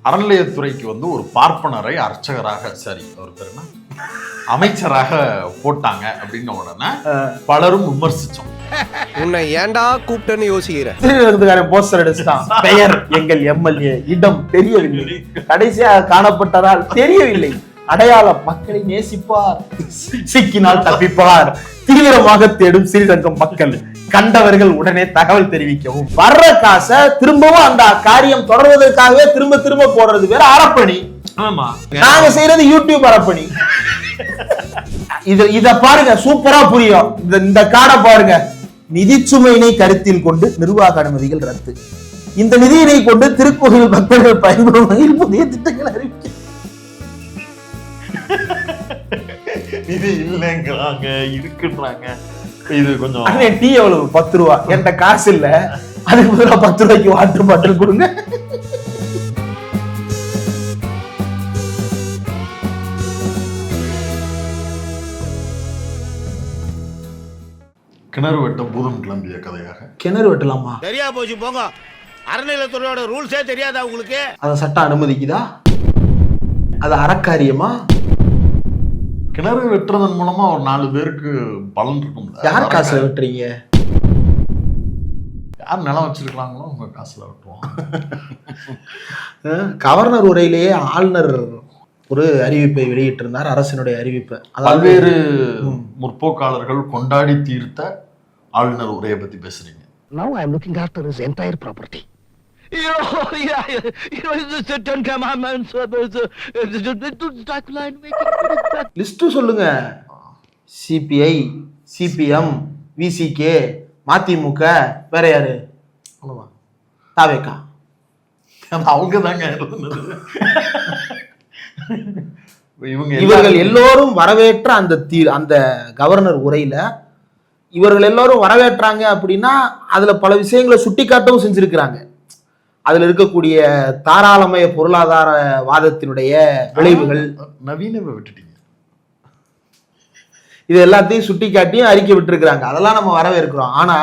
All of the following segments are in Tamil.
அறநிலையத்துறைக்கு வந்து ஒரு பார்ப்பனரை அர்ச்சகராக சரி அவர் பேர் என்ன அமைச்சராக போட்டாங்க அப்படின்ன உடனே பலரும் விமர்சிச்சோம். உன்னை ஏன்டா கூப்பிட்டேன்னு யோசிக்கிறேன். திருவிழாக்காரன் போஸ்டர் அடிச்சுட்டான். பெயர் எங்கள் எம்எல்ஏ, இடம் தெரியவில்லை, கடைசியாக காணப்பட்டதால் தெரியவில்லை, அடையாளம் மக்களை நேசிப்பார், சிக்கினால் தப்பிப்பார், தீவிரமாக தேடும் ஸ்ரீரங்கம் மக்கள், கண்டவர்கள் உடனே தகவல் தெரிவிக்கவும். வர்ற காசை திரும்பவும் அந்த காரியம் தொடர்வதற்காகவே திரும்ப திரும்ப போடுறது வேற அறப்பணி. ஆமா, நாங்க செய்யறது யூடியூப் அறப்பணி. இத பாருங்க, சூப்பரா புரியும். இந்த கார்டை பாருங்க. நிதிச்சுமையினை கருத்தில் கொண்டு நிர்வாக அனுமதிகள் ரத்து. இந்த நிதியினை கொண்டு திருக்கோயில் மக்கள் பயன்படும் வகையில் புதிய திட்டங்கள் அறிவிக்க. இது இல்லைங்கிறாங்க, இருக்குன்றாங்க. இது கொஞ்சம் டீ எவ்வளவு? 10 ரூபா. என்கிட்ட காசு இல்ல, அதுக்கு பதிலாக 10 ரூபாய்க்கு வாட்டர் பாட்டில் கொடுங்க. கிணறு வெட்ட பூதம் கிளம்பிய கதையாக. கிணறு வெட்டலாமா? சரியா போச்சு போங்க. அறநிலையத்துறையோட ரூல்ஸே தெரியாதா உங்களுக்கு? அத சட்டம் அனுமதிக்குதா? அது அறக்காரியமா? கிணறு வெட்டுறதன் மூலமா ஒரு 4 பேருக்கு பலன் இருக்கும். யார் காசுல வெட்டுறீங்க? யார் நிலம் வச்சிருக்கலாங்களோ உங்க காசுல வெட்டுவோம். கவர்னர் உரையிலேயே ஆளுநர் ஒரு அறிவிப்பை வெளியிட்டிருந்தார், அரசினுடைய அறிவிப்பை. பல்வேறு முற்போக்காளர்கள் கொண்டாடி தீர்த்த ஆளுநர் உரையை பத்தி பேசுறீங்க. Now I am looking after his entire property. List சொல்லுங்க. சிபிஐ, சிபிஎம், விசிகே, மதிமுக, வேற யாரு? தாவேகா. அவங்க தாங்க இவர்கள் எல்லோரும் வரவேற்ற அந்த கவர்னர் உரையில இவர்கள் எல்லாரும் வரவேற்றாங்க அப்படின்னா அதுல பல விஷயங்களை சுட்டி காட்டவும் செஞ்சிருக்கிறாங்க. அதுல இருக்கக்கூடிய தாராளமய பொருளாதார வாதத்தினுடைய விளைவுகள், நவீன விட்டுட்டீங்க, இது எல்லாத்தையும் சுட்டி காட்டியும் அறிக்கை விட்டுருக்காங்க. அதெல்லாம் நம்ம வரவேற்கிறோம். ஆனா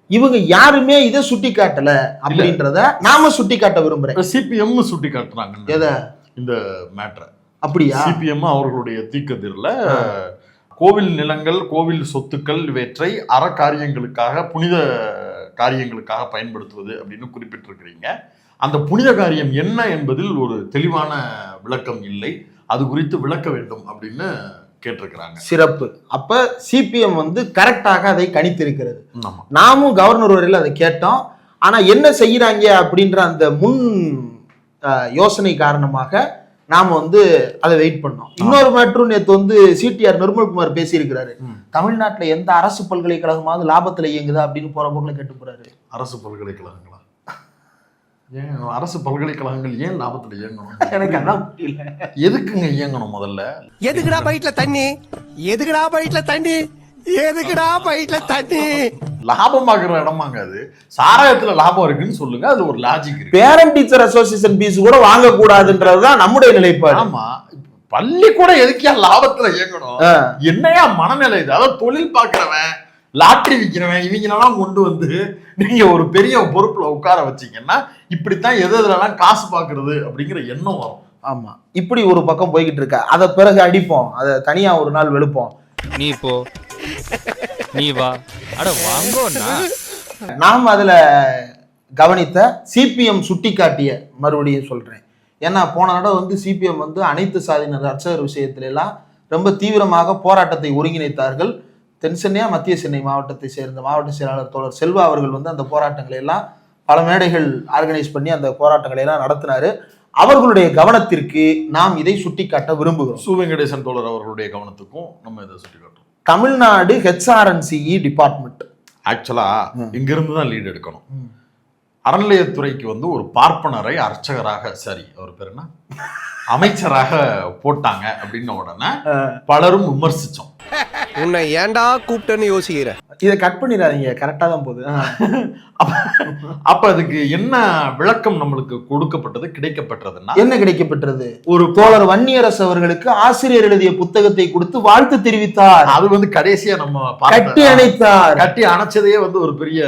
இவங்க யாருமே இதை சுட்டி காட்டல அப்படின்றத நாம சுட்டி காட்ட விரும்புறேன். சிபிஎம் சுட்டி காட்டுறாங்க எதை? இந்த மேட்டரை. அப்படியா? சிபிஎம் அவர்களுடைய தீக்கதிர்ல கோவில் நிலங்கள், கோவில் சொத்துக்கள் இவற்றை அற காரியங்களுக்காக, புனித காரியங்களுக்காக பயன்படுத்துவது அப்படின்னு குறிப்பிட்டிருக்கிறீங்க. அந்த புனித காரியம் என்ன என்பதில் ஒரு தெளிவான விளக்கம் இல்லை. அது குறித்து விளக்க வேண்டும் அப்படின்னு கேட்டிருக்கிறாங்க. சிறப்பு. அப்ப சிபிஎம் வந்து கரெக்டாக அதை கணித்திருக்கிறது. நாமும் கவர்னர் வரையில் அதை கேட்டோம். ஆனா என்ன செய்யறாங்க அப்படின்ற அந்த முன் யோசனை காரணமாக நாம வந்து அதை வெயிட் பண்ணோம். இன்னொரு மேட்ரு நேற்று வந்து சிடிஆர் நிர்மல்குமார் பேசியிருக்கிறாரு. தமிழ்நாட்டுல எந்த அரசு பல்கலைக்கழகமாவது லாபத்துல இயங்குதா அப்படின்னு போற போக்குல கேட்டு போறாரு. அரசு பல்கலைக்கழகங்களா? ஏன் அரசு பல்கலைக்கழகங்கள் ஏன் லாபத்துல இயங்கணும்? எனக்கு அதான் புரியல. எதுக்குங்க இயங்கணும்? முதல்ல எதுக்குடா பைட்ல தண்ணி? எதுக்குடா பைட்ல தண்ணி? எதுக்குடா பைட்ல தண்ணி? லாபமாக்குற இடமாங்க அது. சாராயத்துல லாபம் இருக்குன்னு சொல்லுங்க, அது ஒரு லாஜிக் இருக்கு. பேரண்ட் டீச்சர் அசோசியேஷன் பீஸ் கூட வாங்க கூடாதுன்றதுதான் நம்முடைய நிலைப்பாடு. ஆமா, பள்ளிக்கூட எதுக்கியா லாபத்துல இயங்கணும்? என்னையா மனநிலை இது? அதாவது தொழில் பாக்குறவன், லாட்டரி விற்கிறவன், இவங்களெல்லாம் கொண்டு வந்து நீங்க ஒரு பெரிய பொறுப்புல உட்கார வச்சீங்கன்னா இப்படித்தான் எதுலாம் காசு பாக்குறது அப்படிங்கிற எண்ணம் வரும். ஆமா, இப்படி ஒரு பக்கம் போய்கிட்டு இருக்க. அதை பிறகு அடிப்போம், அதை தனியா ஒரு நாள் வெளுப்போம். நீ போ, நீ வா, அட வாங்கோண்ணா. நாம் அதுல கவனித்த சிபிஎம் சுட்டி காட்டிய, மறுபடியும் சொல்றேன், ஏன்னா போன தடவை வந்து சிபிஎம் வந்து அனைத்து சாதியினர் அர்ச்சகர் விஷயத்துல எல்லாம் ரொம்ப தீவிரமாக போராட்டத்தை ஒருங்கிணைத்தார்கள். தென் சென்னையா மத்திய சென்னை மாவட்டத்தை சேர்ந்த மாவட்ட செயலாளர் தோழர் செல்வா அவர்கள் வந்து அந்த போராட்டங்களை எல்லாம் பல மேடைகள் ஆர்கனைஸ் பண்ணி அந்த போராட்டங்களை எல்லாம் நடத்தினாரு. அவர்களுடைய கவனத்திற்கு நாம் இதை சுட்டிக்காட்ட விரும்புகிறோம். சு வெங்கடேசன் தோழர் அவர்களுடைய கவனத்துக்கும் நம்ம இதை சுட்டிக்காட்டுறோம். தமிழ்நாடு HRNCE டிபார்ட்மெண்ட் ஆக்சுவலா இங்கிருந்து தான் லீட் எடுக்கணும். அறநிலையத்துறைக்கு வந்து ஒரு பார்ப்பனரை அர்ச்சகராக சரி அவர் பேர் என்ன அமைச்சராக போட்டாங்க அப்படின்ன உடனே பலரும் விமர்சிச்சோம். உன்னை ஏன்டா கூப்பிட்டேன்னு யோசிக்கிறேன். இதை கட் பண்ணிடாதீங்க, கரெக்டா தான் போகுது. அப்ப அதுக்கு என்ன விளக்கம் நம்மளுக்கு கொடுக்கப்பட்டது, கிடைக்கப்பட்டதுன்னா என்ன கிடைக்கப்பட்டது? ஒரு தோழர் வன்னியரசு அவர்களுக்கு ஆசிரியர் எழுதிய புத்தகத்தை கொடுத்து வாழ்த்து தெரிவித்தார். அது வந்து கடைசியா நம்ம கட்டி அணைத்தார். கட்டி அணைச்சதையே வந்து ஒரு பெரிய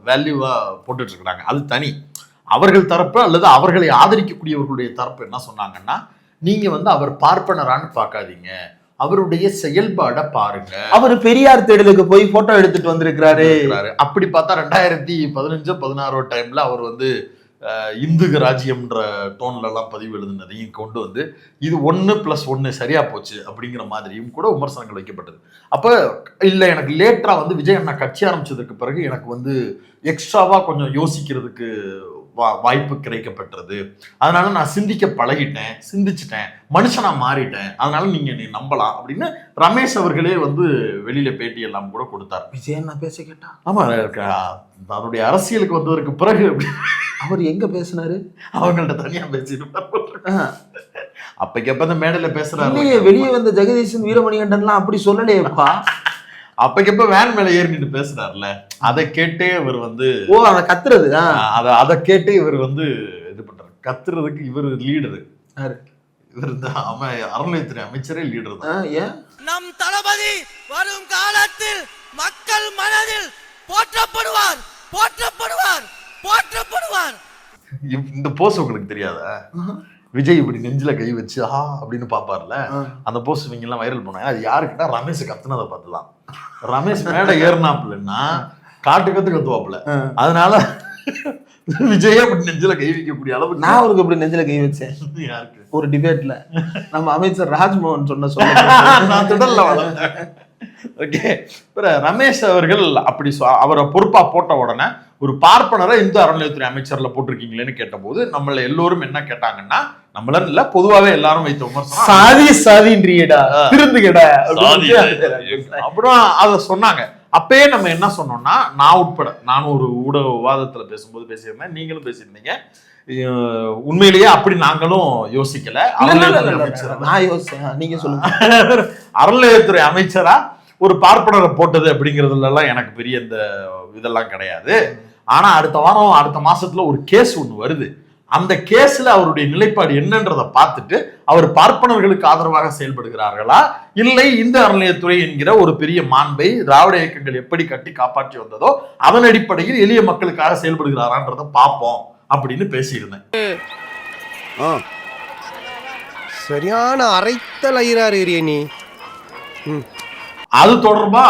வேல்யூவா போட்டுட்டு இருக்காங்க. அது தனி. அவர்கள் தரப்பு அல்லது அவர்களை ஆதரிக்கக்கூடியவர்களுடைய தரப்பு என்ன சொன்னாங்கன்னா, நீங்க வந்து அவர் பார்ப்பனரான்னு பார்க்காதீங்க, அவருடைய செயல்பாடை பாருங்க. அவரு பெரியார் தேடலுக்கு போய் போட்டோ எடுத்துட்டு வந்திருக்கிறாரு. அப்படி பார்த்தா 2015-16 டைம்ல அவர் வந்து இந்து ராஜ்யம்ன்ற டோன்ல எல்லாம் பதிவு எழுதுனதையும் கொண்டு வந்து இது 1+1 சரியா போச்சு அப்படிங்கிற மாதிரியும் கூட விமர்சனங்கள் வைக்கப்பட்டது. அப்ப இல்ல, எனக்கு லேட்டரா வந்து விஜய் அண்ணா கட்சி ஆரம்பிச்சதுக்கு பிறகு எனக்கு வந்து எக்ஸ்ட்ராவா கொஞ்சம் யோசிக்கிறதுக்கு வாய்ப்பு கிடைக்கப்பட்டது. அதனால நான் சிந்திக்க பழகிட்டேன், சிந்திச்சுட்டேன், மனுஷனா மாறிட்டேன், அதனால நீங்க என்னை நம்பலாம் அப்படின்னு ரமேஷ் அவர்களே வந்து வெளியில பேட்டி எல்லாம் கூட கொடுத்தார். விஜய் என்ன பேச கேட்டா? ஆமா, அவருடைய அரசியலுக்கு வந்ததற்கு பிறகு அவர் எங்க பேசினாரு? அவங்கள்ட்ட தனியா பேசிட்டு அப்பக்கப்ப இந்த மேடையில பேசுறாரு. வெளியே வந்த ஜெகதீசன் வீரமணிகண்டன்லாம் அப்படி சொல்லலையேப்பா. அப்பக்கப்ப வேன் மேல ஏறி நின்று பேசுறாருல, அதை கேட்டே இவர் வந்து அதை கத்துறது, அதை கேட்டே இவர் வந்து இது பண்றாரு. கத்துறதுக்கு இவர் லீடரு, இவர் தான் அறநிலையத்துறை அமைச்சரே லீடர் தான். ஏன் நம் தளபதி வரும் காலத்தில் மக்கள் மனதில் போற்றப்படுவார், போற்றப்படுவார், போற்றப்படுவார். இந்த போஸ் உங்களுக்கு தெரியாதா? விஜய் இப்படி நெஞ்சில கை வச்சு அப்படின்னு பாப்பார்ல, அந்த போஸ் இவங்க எல்லாம் வைரல் பண்ணாங்க. அது யாருக்கிட்ட? ரமேஷ் கத்துனதை பார்த்துதான். ரமேஷ் மேடை ஏறினாப்புலன்னா காட்டு கத்துவாப்புல, அதனால விஜய் அப்படி நெஞ்சில கை வைக்கக்கூடிய அளவுக்கு நான் அவருக்கு அப்படி நெஞ்சில கை வச்சேன். யாருக்கு? ஒரு டிபேட்ல நம்ம அமைச்சர் ராஜ்மோகன் சொன்ன நான் திடல்ல வளர்ந்தேன். ஓகே, ரமேஷ் அவர்கள் அப்படி அவரை பொறுப்பா போட்ட உடனே ஒரு பார்ப்பனரை இந்து அறநிலையத்துறை அமைச்சர்ல போட்டிருக்கீங்களேன்னு கேட்டபோது நம்மள எல்லோரும் என்ன கேட்டாங்கன்னா, நம்மள இல்ல பொதுவாவே எல்லாரும் வைத்த விமர்சனம் சாதின்றீடா, திருந்துகடா அப்புறம் அத சொன்னாங்க. அப்பயே நம்ம என்ன சொன்னோம்னா, நான் உட்பட, நானும் ஒரு ஊடக விவாதத்துல பேசும்போது பேசியிருந்தேன், நீங்களும் பேசியிருந்தீங்க, உண்மையிலேயே அப்படி நாங்களும் யோசிக்கல. நான் யோசிச்சேன், நீங்க சொல்லுங்க. அறநிலையத்துறை அமைச்சரா ஒரு பார்ப்பனரை போட்டது அப்படிங்கிறதுல எல்லாம் எனக்கு பெரிய இந்த இதெல்லாம் கிடையாது. ஆனா அடுத்த மாசத்துல ஒரு கேஸ் ஒண்ணு வருது. அந்த கேஸ்ல அவருடைய நிலைப்பாடு என்னன்றதை பார்த்துட்டு அவர் பார்ப்பனர்களுக்கு ஆதரவாக செயல்படுகிறார்களா, இல்லை இந்த அறநிலையத்துறை என்கிற ஒரு பெரிய மாண்பை திராவிட இயக்கங்கள் எப்படி கட்டி காப்பாற்றி வந்ததோ அதன் அடிப்படையில் எளிய மக்களுக்காக செயல்படுகிறாரான்றதை பார்ப்போம் அப்படின்னு பேசியிருந்தேன். சரியான அரைத்தல் ஐயராரு நீ. அது தொடர்பா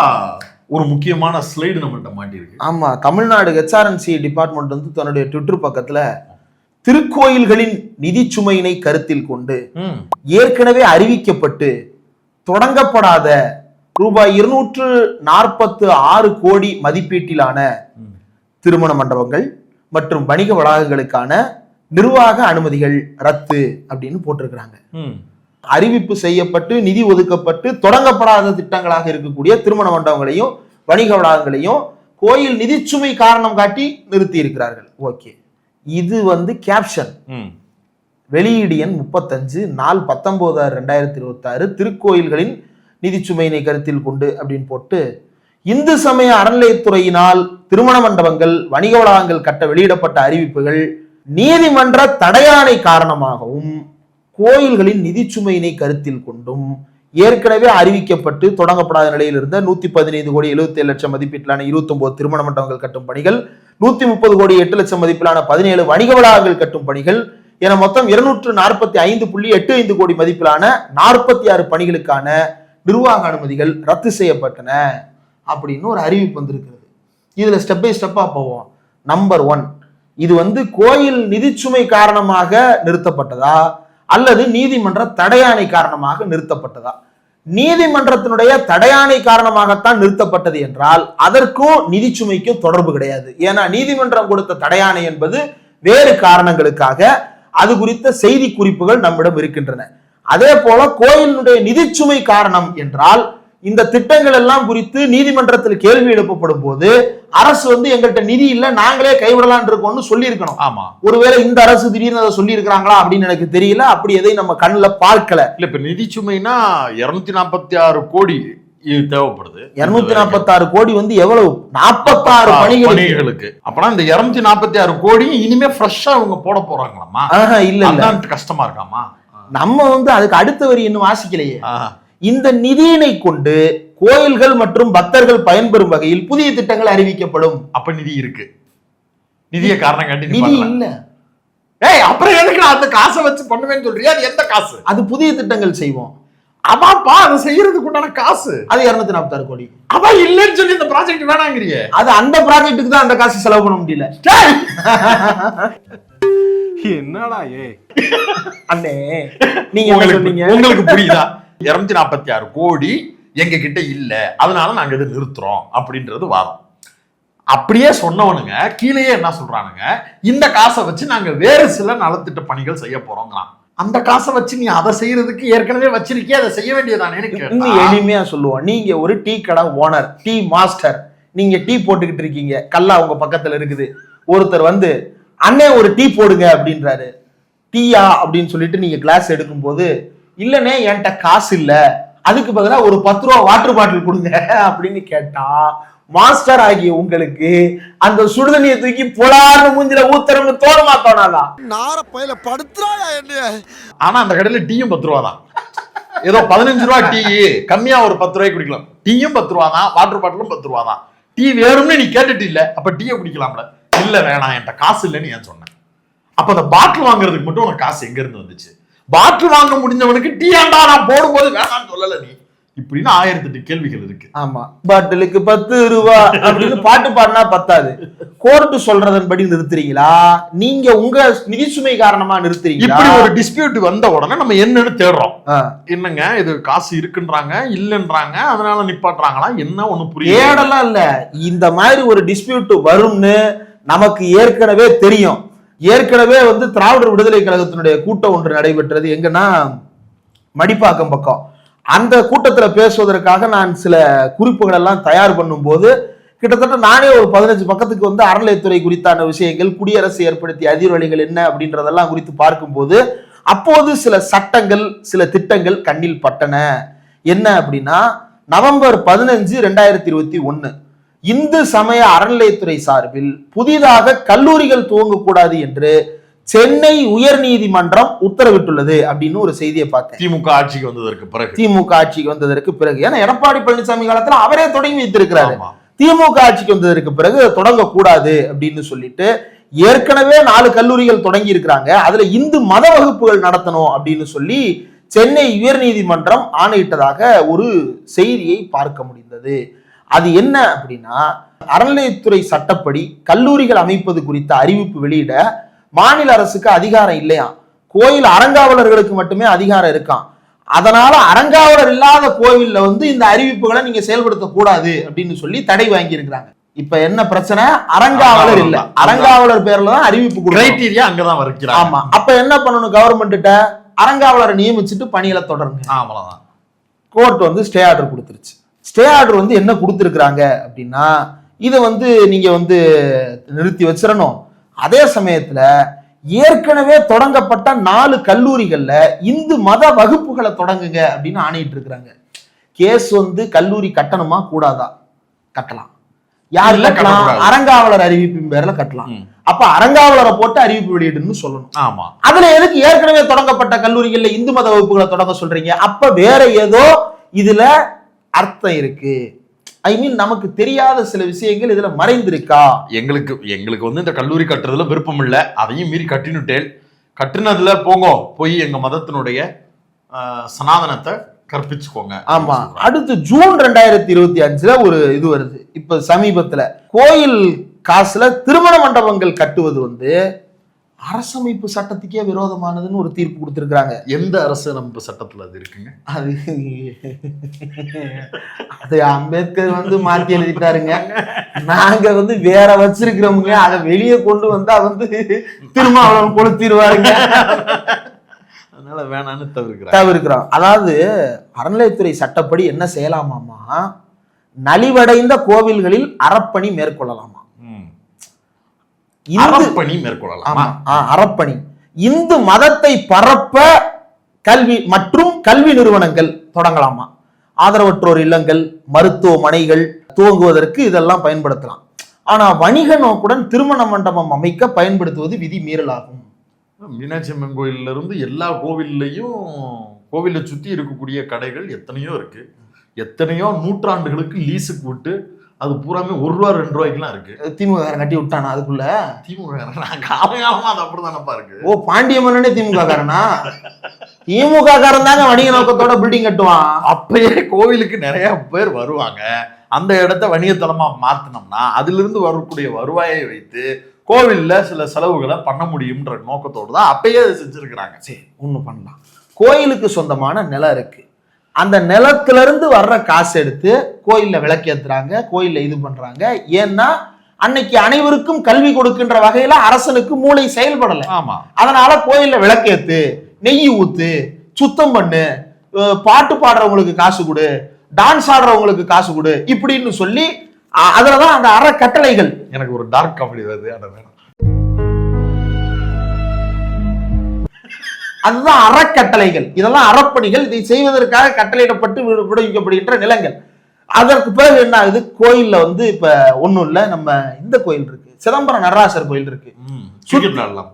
ஒரு முக்கியமான ஸ்லைடு நம்மள்ட்ட மாட்டிருக்கு. ஆமா, தமிழ்நாடு HRNC டிபார்ட்மெண்ட் வந்து தன்னுடைய ட்விட்டர் பக்கத்துல திருக்கோயில்களின் நிதி சுமையினை கருத்தில் கொண்டு ஏற்கனவே அறிவிக்கப்பட்டு தொடங்கப்படாத ரூபாய் 246 கோடி மதிப்பீட்டிலான திருமண மண்டபங்கள் மற்றும் வணிக வளாகங்களுக்கான நிர்வாக அனுமதிகள் ரத்து அப்படின்னு போட்டிருக்கிறாங்க. அறிவிப்பு செய்யப்பட்டு நிதி ஒதுக்கப்பட்டு தொடங்கப்படாத திட்டங்களாக இருக்கக்கூடிய திருமண மண்டபங்களையும் வணிக வளாகங்களையும் கோயில் நிதிச்சுமை காரணம் காட்டி நிறுத்தி இருக்கிறார்கள். ஓகே, இது வந்து கேப்ஷன். வெளியீடு எண் 35 நாள் 19/2026 திருக்கோயில்களின் நிதிச்சுமையினை கருத்தில் கொண்டு அப்படின்னு போட்டு, இந்து சமய அறநிலையத்துறையினால் திருமண மண்டபங்கள் வணிக வளாகங்கள் கட்ட வெளியிடப்பட்ட அறிவிப்புகள் நீதிமன்ற தடையாணை காரணமாகவும் கோயில்களின் நிதிச்சுமையினை கருத்தில் கொண்டும் ஏற்கனவே அறிவிக்கப்பட்டு தொடங்கப்படாத நிலையில் இருந்த 115 கோடி 77 லட்சம் மதிப்பீட்டிலான 29 திருமண மண்டபங்கள் கட்டும் பணிகள், 130 கோடி 8 லட்சம் மதிப்பிலான 17 வணிக வளாகங்கள் கட்டும் பணிகள் என மொத்தம் 245.85 கோடி மதிப்பிலான 46 பணிகளுக்கான நிர்வாக அனுமதிகள் ரத்து செய்யப்பட்டன அப்படின்னு ஒரு அறிவிப்பு வந்திருக்கிறது. இதுல ஸ்டெப் பை ஸ்டெப்பா போவோம். நம்பர் 1, இது வந்து கோயில் நிதிச்சுமை காரணமாக நிறுத்தப்பட்டதா அல்லது நீதிமன்ற தடையாணை காரணமாக நிறுத்தப்பட்டதா? நீதிமன்றத்தினுடைய தடையாணை காரணமாகத்தான் நிறுத்தப்பட்டது என்றால் அதற்கும் நிதிச்சுமைக்கும் தொடர்பு கிடையாது. ஏன்னா நீதிமன்றம் கொடுத்த தடையாணை என்பது வேறு காரணங்களுக்காக, அது குறித்த செய்தி குறிப்புகள் நம்மிடம் இருக்கின்றன. அதே போல கோயிலுடைய நிதிச்சுமை காரணம் என்றால் இந்த திட்டங்கள் எல்லாம் குறித்து நீதிமன்றத்தில் கேள்வி எழுப்பப்படும் போது அரசு வந்து எங்கள்கிட்ட நிதி இல்ல, நாங்களே கைவிடலாம் இருக்கோம்னு சொல்லி இருக்கணும். ஆமா, ஒருவேளை இந்த அரசு திடீர்னு அதை சொல்லி இருக்கிறாங்களா அப்படின்னு எனக்கு தெரியல. அப்படி எதை நம்ம கண்ணுல பார்க்கல. இல்ல, இப்ப நிதிச்சுமைனா 246 கோடி தேவைப்படுது. 246 கோடி வந்து எவ்வளவு? 46 பணிகளுக்கு. அப்பனா இந்த 246 கோடி இனிமே ஃப்ரெஷ்ஷா அவங்க போட போறாங்களாமா? இல்ல, கஷ்டமா இருக்காமா? நம்ம வந்து அதுக்கு அடுத்த வரி இன்னும் வாசிக்கலையே. இந்த நிதியினை கொண்டு கோயில்கள் மற்றும் பக்தர்கள் பயன்பெறும் வகையில் புதிய திட்டங்கள் அறிவிக்கப்படும். அப்ப நிதி இருக்கு, நிதியை காரணம் காட்டி நிதி இல்ல. ஏய் அப்புறம் எதுக்கு நான் அந்த காசை வச்சு பண்ணுவேன்னு சொல்றியா? அது எந்த காசு? அது புதிய திட்டங்கள் செய்வோம். அதான்ப்பா அதை செய்யறதுக்கு உண்டான காசு. அது 246 கோடி. அதான் இல்லைன்னு சொல்லி இந்த ப்ராஜெக்ட் வேணாங்கிறிய. அது அந்த ப்ராஜெக்ட்டுக்கு தான் அந்த காசு செலவு பண்ண முடியல. என்னடா அண்ணே நீங்க உங்களுக்கு புரியுதா? 246 கோடி எங்க கிட்ட இல்ல, அதனால நாங்க இதை நிறுத்துறோம் அப்படின்றது வாதம். அப்படியே சொன்னவனுங்க கீழேயே என்ன சொல்றானுங்க, இந்த காசை வச்சு நாங்க வேறு சில நலத்திட்ட பணிகள் செய்ய போறோங்கிறான். அந்த காசை வச்சு நீ அதை செய்யறதுக்கு ஏற்கனவே வச்சிருக்கே, அதை செய்ய வேண்டியதானே? இன்னும் எளிமையா சொல்லுவோம். நீங்க ஒரு டீ கடை ஓனர், டீ மாஸ்டர், நீங்க டீ போட்டுக்கிட்டு இருக்கீங்க, கல்லா உங்க பக்கத்துல இருக்குது. ஒருத்தர் வந்து அண்ணே ஒரு டீ போடுங்க அப்படின்றாரு. டீயா அப்படின்னு சொல்லிட்டு நீங்க கிளாஸ் எடுக்கும் போது, இல்லனே என்கிட்ட காசு இல்ல, அதுக்கு பதிலா ஒரு 10 ரூபா வாட்டர் பாட்டில் கொடுங்க அப்படின்னு கேட்டா, மாஸ்டர் ஆகிய உங்களுக்கு அந்த சுடுதண்ணியை தூக்கி பொலார்னு மூஞ்சில ஊத்துறன்னு தோணுமா தோணாதா? நார பையில படுத்துறாயா என்ன? ஆனா அந்த கடையில டீயும் 10 ரூபா தான். ஏதோ 15 ரூபா டீ கம்மியா ஒரு 10 ரூபாய்க்கு குடிக்கலாம். டீயும் 10 ரூபா தான், வாட்டர் பாட்டிலும் 10 ரூபா தான். டீ வேணும்னு நீ கேட்டுட்டு இல்ல, அப்ப டீயை குடிக்கலாம்ல. இல்ல வேணாம் என்கிட்ட காசு இல்லைன்னு ஏன் சொன்னேன்? அப்ப அந்த பாட்டில் வாங்குறதுக்கு மட்டும் உனக்கு காசு எங்க இருந்து வந்துச்சு? பாட்டில் வாங்க முடிஞ்சவனுக்கு டீ ஆண்டா நான் போடும்போது வேணாம்னு சொல்லல நீ. இப்படின்னு 1008 கேள்விகள் இருக்கு. ஆமா, பாட்டிலுக்கு 10 ரூபா அப்படின்னு பாட்டு பாடினா பத்தாது. கோர்ட்டு சொல்றதன்படி நிறுத்துறீங்களா, நீங்க உங்க நிதி சுமை காரணமா நிறுத்துறீங்களா? இப்படி ஒரு டிஸ்பியூட் வந்த உடனே நம்ம என்னன்னு தேடுறோம். என்னங்க இது காசு இருக்குன்றாங்க, இல்லன்றாங்க, அதனால நிப்பாட்டுறாங்களா என்ன? ஒண்ணு புரியல. ஏடெல்லாம் இல்ல, இந்த மாதிரி ஒரு டிஸ்பியூட் வரும்னு நமக்கு ஏற்கனவே தெரியும். ஏற்கனவே வந்து திராவிடர் விடுதலை கழகத்தினுடைய கூட்டம் ஒன்று நடைபெற்றது. எங்கன்னா மடிப்பாக்கம் பக்கம். அந்த கூட்டத்துல பேசுவதற்காக நான் சில குறிப்புகள் எல்லாம் தயார் பண்ணும் போது, கிட்டத்தட்ட நானே ஒரு 15 பக்கத்துக்கு வந்து அறநிலையத்துறை குறித்தான விஷயங்கள், குடியரசு ஏற்படுத்திய அதிர்வலைகள் என்ன அப்படின்றதெல்லாம் குறித்து பார்க்கும்போது, அப்போது சில சட்டங்கள், சில திட்டங்கள் கண்ணில் பட்டன. என்ன அப்படின்னா, நவம்பர் 15, 2021 இந்து சமய அறநிலையத்துறை சார்பில் புதிதாக கல்லூரிகள் துவங்கக்கூடாது என்று சென்னை உயர் நீதிமன்றம் உத்தரவிட்டுள்ளது அப்படின்னு ஒரு செய்தியை பார்த்தேன். திமுக ஆட்சிக்கு வந்ததற்கு பிறகு ஏன்னா எடப்பாடி பழனிசாமி காலத்துல அவரே தொடங்கி வைத்திருக்கிறாரு. திமுக ஆட்சிக்கு வந்ததற்கு பிறகு தொடங்கக்கூடாது அப்படின்னு சொல்லிட்டு ஏற்கனவே 4 கல்லூரிகள் தொடங்கி இருக்கிறாங்க. அதுல இந்து மத வகுப்புகள் நடத்தணும் அப்படின்னு சொல்லி சென்னை உயர் நீதிமன்றம் ஆணையிட்டதாக ஒரு செய்தியை பார்க்க முடிந்தது. அது என்ன அப்படின்னா, அறநிலையத்துறை சட்டப்படி கல்லூரிகள் அமைப்பது குறித்த அறிவிப்பு வெளியிட மாநில அரசுக்கு அதிகாரம் இல்லையா, கோயில் அறங்காவலர்களுக்கு மட்டுமே அதிகாரம் இருக்கான். அதனால அறங்காவலர் இல்லாத கோவில்ல வந்து இந்த அறிவிப்புகளை நீங்க செயல்படுத்த கூடாது அப்படின்னு சொல்லி தடை வாங்கி இருக்கிறாங்க. இப்ப என்ன பிரச்சனை? அறங்காவலர் இல்ல, அறங்காவலர் பேர்ல தான் அறிவிப்பு கிரைட்டீரியா அங்கதான் வரைக்கும். ஆமா, அப்ப என்ன பண்ணணும்? கவர்மெண்ட்ட அறங்காவலரை நியமிச்சுட்டு பணிகளை தொடருங்க. அவ்வளவுதான். கோர்ட் வந்து ஸ்டே ஆர்டர் கொடுத்துருச்சு. ஸ்டே ஆர்டர் வந்து என்ன கொடுத்துருக்குறாங்க அப்படின்னா, இதை வந்து நீங்க வந்து நிறுத்தி வச்சிடணும். அதே சமயத்துல ஏற்கனவே தொடங்கப்பட்ட 4 கல்லூரிகள்ல இந்து மத வகுப்புகளை தொடங்குங்க அப்படின்னு ஆணையிட்டு இருக்கிறாங்க. கேஸ் வந்து கல்லூரி கட்டணுமா கூடாதா? கட்டலாம். யாரு கட்டலாம்? அறங்காவலர் அறிவிப்பின் பேர்ல கட்டலாம். அப்ப அறங்காவலரை போட்டு அறிவிப்பு வெளியிடுன்னு சொல்லணும். ஆமா, அதுல எதுக்கு ஏற்கனவே தொடங்கப்பட்ட கல்லூரிகள்ல இந்து மத வகுப்புகளை தொடங்க சொல்றீங்க? அப்ப வேற ஏதோ இதுல அர்த்தம் இருக்கு. ஐ மீன், நமக்கு தெரியாத சில விஷயங்கள் இதுல மறைந்திருக்கா? எங்களுக்கு வந்து இந்த கல்லூரி கட்டுறதுல விருப்பம் இல்ல, அதையும் மீறி கட்டினதுல போய் எங்க மதத்தினுடைய சனாதனத்தை கற்பிச்சுக்கோங்க. ஆமா. அடுத்து ஜூன் 2025 ஒரு இது வருது. இப்ப சமீபத்துல கோயில் காசுல திருமண மண்டபங்கள் கட்டுவது வந்து அரசமைப்பு சட்டத்துக்கே விரோதமானதுன்னு ஒரு தீர்ப்பு கொடுத்திருக்கிறாங்க. எந்த அரசமைப்பு சட்டத்துல அது இருக்குங்க? அது அம்பேத்கர் வந்து மாத்தி எழுதிட்டாருங்க. நாங்க வந்து வேற வச்சிருக்கிறோமுங்க. அதை வெளியே கொண்டு வந்தா வந்து திருமாவளவன் கொளுத்திடுவாருங்க. அதனால வேணான்னு தவிர்க்கிறோம். அதாவது அறநிலையத்துறை சட்டப்படி என்ன செய்யலாமாமா, நலிவடைந்த கோவில்களில் அறப்பணி மேற்கொள்ளலாமா. அறப்பணி இந்து மதத்தை பரப்ப கல்வி மற்றும் கல்வி நிறுவனங்கள் தொடங்கலாமா. ஆதரவற்றோர் இல்லங்கள், மருத்துவமனைகள் துவங்குவதற்கு இதெல்லாம் பயன்படுத்தலாம். ஆனா வணிக நோக்குடன் திருமண மண்டபம் அமைக்க பயன்படுத்துவது விதி மீறலாகும். மீனாட்சி அம்மன் கோயில்ல இருந்து எல்லா கோவில்லையும் கோவிலை சுத்தி இருக்கக்கூடிய கடைகள் எத்தனையோ இருக்கு. எத்தனையோ நூற்றாண்டுகளுக்கு லீஸுக்கு விட்டு அது பூராமே ₹1 ₹2 இருக்கு. திமுக கட்டி விட்டானா அதுக்குள்ள? திமுக நான் காலகாலமா அது அப்படிதானப்பா இருக்கு. ஓ, பாண்டிய மன்னனே திமுக காரனா? திமுக காரன் தாங்க வணிக நோக்கத்தோட பில்டிங் கட்டுவான். அப்பயே கோவிலுக்கு நிறைய பேர் வருவாங்க. அந்த இடத்த வணிகத்தலமா மாத்தினோம்னா அதுல இருந்து வரக்கூடிய வருவாயை வைத்து கோவில்ல சில செலவுகளை பண்ண முடியும்ன்ற நோக்கத்தோடு தான் அப்பயே அதை செஞ்சிருக்கிறாங்க. சரி, ஒண்ணு பண்ணலாம். கோயிலுக்கு சொந்தமான நிலம் இருக்கு. அந்த நிலத்துல இருந்து வர்ற காசு எடுத்து கோயில்ல விளக்கேத்துறாங்க, கோயில்ல இது பண்றாங்க. ஏன்னா அன்னைக்கு அனைவருக்கும் கல்வி கொடுக்கின்ற வகையில அரசனுக்கு மூளை செயல்படல. ஆமா, அதனால கோயில்ல விளக்கேத்து, நெய் ஊத்து, சுத்தம் பண்ணு, பாட்டு பாடுறவங்களுக்கு காசு கொடு, டான்ஸ் ஆடுறவங்களுக்கு காசு கொடு, இப்படின்னு சொல்லி அதுலதான் அந்த அறக்கட்டளைகள். எனக்கு ஒரு டார்க் காமெடி வருது, அத வேணும். அதுதான் அறக்கட்டளைகள். இதெல்லாம் அறப்பணிகள். இதை செய்வதற்காக கட்டளையிடப்பட்டு விடுவிக்கப்படுகின்ற நிலங்கள். அதற்கு பிறகு என்ன ஆகுது? கோயில்ல வந்து இப்ப ஒண்ணும் இல்ல, நம்ம இந்த கோயில் இருக்கு, சிதம்பரம் நடராசர் கோயில் இருக்கு. கிரிக்கெட் விளையாடலாம்,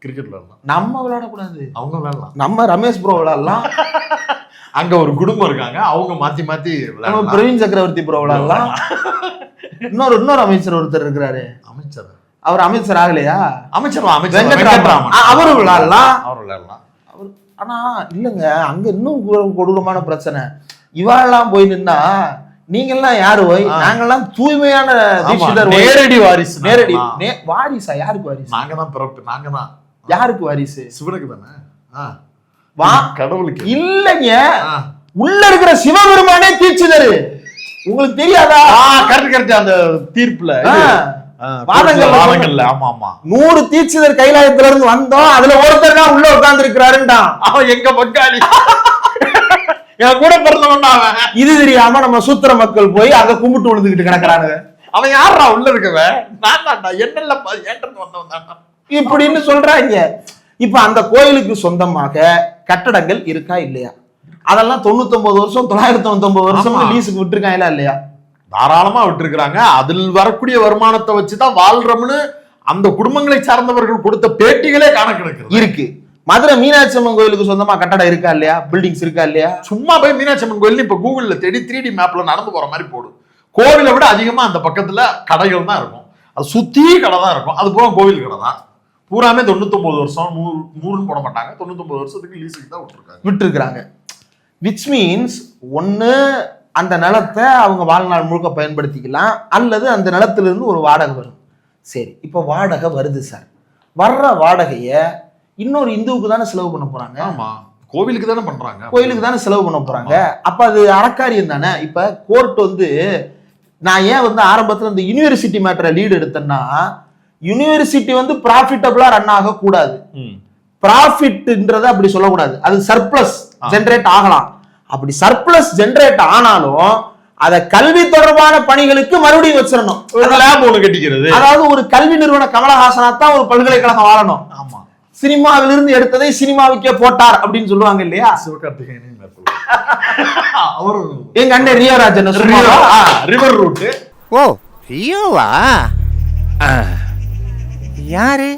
கிரிக்கெட் விளையாடலாம். நம்ம விளையாடக்கூடாது, அவங்க விளையாடலாம். நம்ம ரமேஷ் ப்ரோ விளையாடலாம். அங்க ஒரு குடும்பம் இருக்காங்க, அவங்க மாத்தி மாத்தி நம்ம பிரவீன் சக்கரவர்த்தி ப்ரோ விளையாடலாம். இன்னொரு அமைச்சர் ஒருத்தர் இருக்கிறாரு. அமைச்சர்? அவர் அமைச்சர் ஆகலையா? அமைச்சர் வெங்கட்ராமன், அவரு விளையாடலாம். அவர் விளையாடலாம். ஆனா இல்லங்க, அங்க இன்னும் கொடூரமான பிரச்சனை. இவாளெல்லாம் போய் நின்னா நீங்கெல்லாம் யாரு போய்? நாங்கெல்லாம் தூய்மையான நேரடி வாரிசு. நேரடி வாரிசா? யாருக்கு வாரிசு? நாங்க தான் பிறப்பு, நாங்க தான். யாருக்கு வாரிசு? சிவனுக்கு தானே. வா, கடவுளுக்கு இல்லைங்க. உள்ள இருக்கிற சிவபெருமானே தீட்சிதரு, உங்களுக்கு தெரியாதா? கரெக்ட். அந்த தீர்ப்புல வாதங்கள்ல ஆமா ஆமா 100 தீட்சிதர் கைலாயத்துல இருந்து வந்தோம், அதுல ஒருத்தர் தான் உள்ள உட்கார்ந்து இருக்கிறாருன்றான். அவன் எங்க பங்காளி, என் கூட பிறந்தவன் அவன். இது தெரியாம நம்ம சூத்திர மக்கள் போய் அங்க கும்பிட்டு விழுந்துகிட்டு கிடக்குறானுங்க. அவன் யாரா உள்ள இருக்கவன்? நான் தான்டா, என்னெல்ல ஏற்றது வந்தவன் தான்டா இப்படின்னு சொல்றாங்க. இப்ப அந்த கோயிலுக்கு சொந்தமாக கட்டடங்கள் இருக்கா இல்லையா? அதெல்லாம் 99 வருஷம் 999 வருஷம் லீஸுக்கு விட்டுருக்காங்களா இல்லையா? தாராளமா விட்டுருக்காங்க. அதில் வரக்கூடிய வருமானத்தை வச்சுதான் வாழ்றோம்னு அந்த குடும்பங்களை சார்ந்தவர்கள் கொடுத்த பேட்டிகளே கணக்கெடுக்கிறது இருக்கு. மதுரை மீனாட்சி அம்மன் கோயிலுக்கு சொந்தமா கட்டடம் இருக்கா இல்லையா? பில்டிங்ஸ் இருக்கா இல்லையா? சும்மா போய் மீனாட்சி அம்மன் கோயில் இப்ப கூகுள்ல தேடி 3D மேப்ல நடந்து போற மாதிரி போடு. கோவிலை விட அதிகமா அந்த பக்கத்துல கடைகள் தான் இருக்கும். அது சுத்தி கடை தான் இருக்கும். அது பூரா கோவில் கடை தான். பூராமே 99 வருஷம் 100 போட மாட்டாங்க. 99 வருஷத்துக்கு லீஸுக்கு தான் விட்டுருக்காங்க. விச் மீன்ஸ் ஒண்ணு அந்த நிலத்தை அவங்க வாழ்நாள் முழுக்க பயன்படுத்திக்கலாம், அல்லது அந்த நிலத்திலிருந்து ஒரு வாடகை வரும். சரி, இப்போ வாடகை வருது சார். வர்ற வாடகைய இன்னொரு இந்துவுக்கு தானே செலவு பண்ண போறாங்க. ஆமா, கோவிலுக்கு தானே பண்றாங்க, கோயிலுக்கு தானே செலவு பண்ண போறாங்க. அப்ப அது அறக்காரியம் தானே. இப்ப கோர்ட் வந்து, நான் ஏன் வந்து ஆரம்பத்துல இந்த யூனிவர்சிட்டி மேட்டரை லீடு எடுத்தேன்னா, யூனிவர்சிட்டி வந்து ப்ராஃபிட்டபிளா ரன் ஆக கூடாது. ப்ராஃபிட்ன்றத அப்படி சொல்லக்கூடாது. அது சர்ப்ளஸ் ஜெனரேட் ஆகலாம். அப்படி சர்ப்ளஸ் ஜெனரேட் ஆனாலும் அத கல்வி தொடர்பான பணிகளுக்கு மறுபடியும் வச்சிடணும். கட்டிக்கிறது. அதாவது ஒரு கல்வி நிறுவன கமலஹாசனா தான் ஒரு பல்கலைக்கழகம் வாழணும். ஆமா, சினிமாவிலிருந்து எடுத்ததை சினிமாவுக்கே போட்டார் அப்படின்னு சொல்லுவாங்க இல்லையா? சிவகார்த்திகேயன் அவரு எங்க அண்ணன் ரியோராஜன் ரிவர் ரூட். ஓ, ரியோவா? யாரு?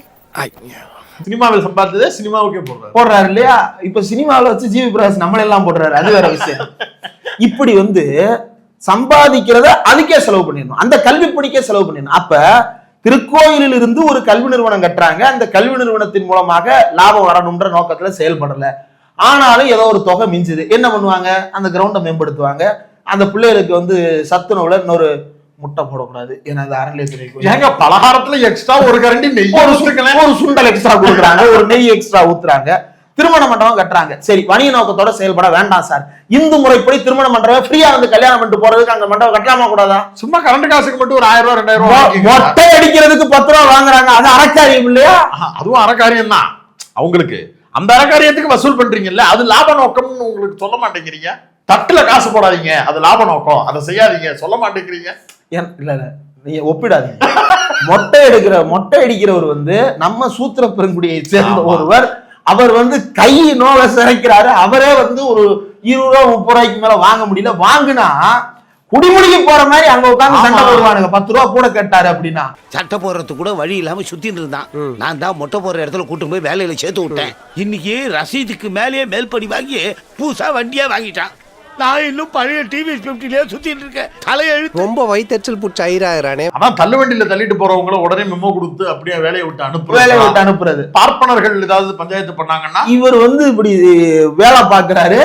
சினிமாவில் சம்பாதிச்சதே சினிமாவுக்கே போடுறாரு இல்லையா? இப்ப சினிமாவில் வச்சு ஜிவி பிரகாஷ் நம்மள எல்லாம் போடுறாரு, அது வேற விஷயம். இப்படி வந்து சம்பாதிக்கிறத அதுக்கே செலவு பண்ணிடணும், அந்த கல்வி பணிக்கே செலவு பண்ணிடணும். அப்ப திருக்கோயிலில் இருந்து ஒரு கல்வி நிறுவனம் கட்டுறாங்க, அந்த கல்வி நிறுவனத்தின் மூலமாக லாபம் வரணும்ன்ற நோக்கத்துல செயல்படல. ஆனாலும் ஏதோ ஒரு தொகை மிஞ்சுது. என்ன பண்ணுவாங்க? அந்த கிரவுண்டை மேம்படுத்துவாங்க. அந்த பிள்ளைகளுக்கு வந்து சத்துணவுல இன்னொரு முட்டை போடக்கூடாது, ஏன்னா அது அறநிலையத்துறை பலகாரத்துல எக்ஸ்ட்ரா ஒரு கரண்டி நெய், ஒரு சுண்டல் எக்ஸ்ட்ரா கொடுக்குறாங்க, ஒரு நெய் எக்ஸ்ட்ரா ஊத்துறாங்க. திருமண மண்டபம் கட்டுறாங்க. சரி, வணிக நோக்கத்தோட செயல்பட வேண்டாம் சார். இந்து முறைப்படி திருமண மண்டபம் ஃப்ரீயா வந்து கல்யாணம் பண்ணிட்டு போறதுக்கு அந்த மண்டபம் கட்டலாமா கூடாதா? சும்மா கரண்ட் காசுக்கு மட்டும் ஒரு 1000 ரூபாய் 2000 ரூபாய் மொட்டை அடிக்கிறதுக்கு 10 ரூபாய் வாங்குறாங்க. அது அறக்காரியம் இல்லையா? அதுவும் அறக்காரியம் தான் அவங்களுக்கு. அந்த அறக்காரியத்துக்கு வசூல் பண்றீங்கல்ல, அது லாப நோக்கம்னு உங்களுக்கு சொல்ல மாட்டேங்கிறீங்க. தட்டுல காசு போடாதீங்க, அது லாப நோக்கம், அதை செய்யாதீங்க சொல்ல மாட்டேங்கிறீங்க. இல்ல நீங்க ஒப்பிடாதீங்க. மொட்டை அடிக்கிறவர் வந்து நம்ம சூத்திர பெருங்குடியை சேர்ந்த ஒருவர். அவர் வந்து கை நோவை சிறைக்கிறாரு. அவரே வந்து ஒரு 20 ரூபா 30 ரூபாய்க்கு மேல வாங்க முடியல. வாங்குனா குடிமுடிக்கு போற மாதிரி அங்க உட்கார்ந்து சண்டை போடுவானுங்க. 10 ரூபா கூட கேட்டாரு அப்படின்னா. சட்டை போடுறதுக்கு கூட வழி இல்லாம சுத்திட்டு இருந்தான். நான் தான் மொட்டை போடுற இடத்துல கூட்டு போய் வேலையில சேர்த்து விட்டேன். இன்னைக்கு ரசீதுக்கு மேலேயே மேல்படி வாங்கி பூசா வண்டியா வாங்கிட்டான். நான் இன்னும் பழைய டிவி 50லயே சுத்திட்டு இருக்கேன். தலையெழுத்து ரொம்ப வயித்தெரிச்சல் புடிச்சு ஐராகிறானே. அதான் தள்ளுவண்டியில தள்ளிட்டு போறவங்கள உடனே மெமோ கொடுத்து அப்படியே வேலையை விட்டு வேலையை விட்டு அனுப்புறது. பார்ப்பனர்கள் ஏதாவது பஞ்சாயத்து பண்ணாங்கன்னா இவர் இப்படி வேலை பாக்குறாரு.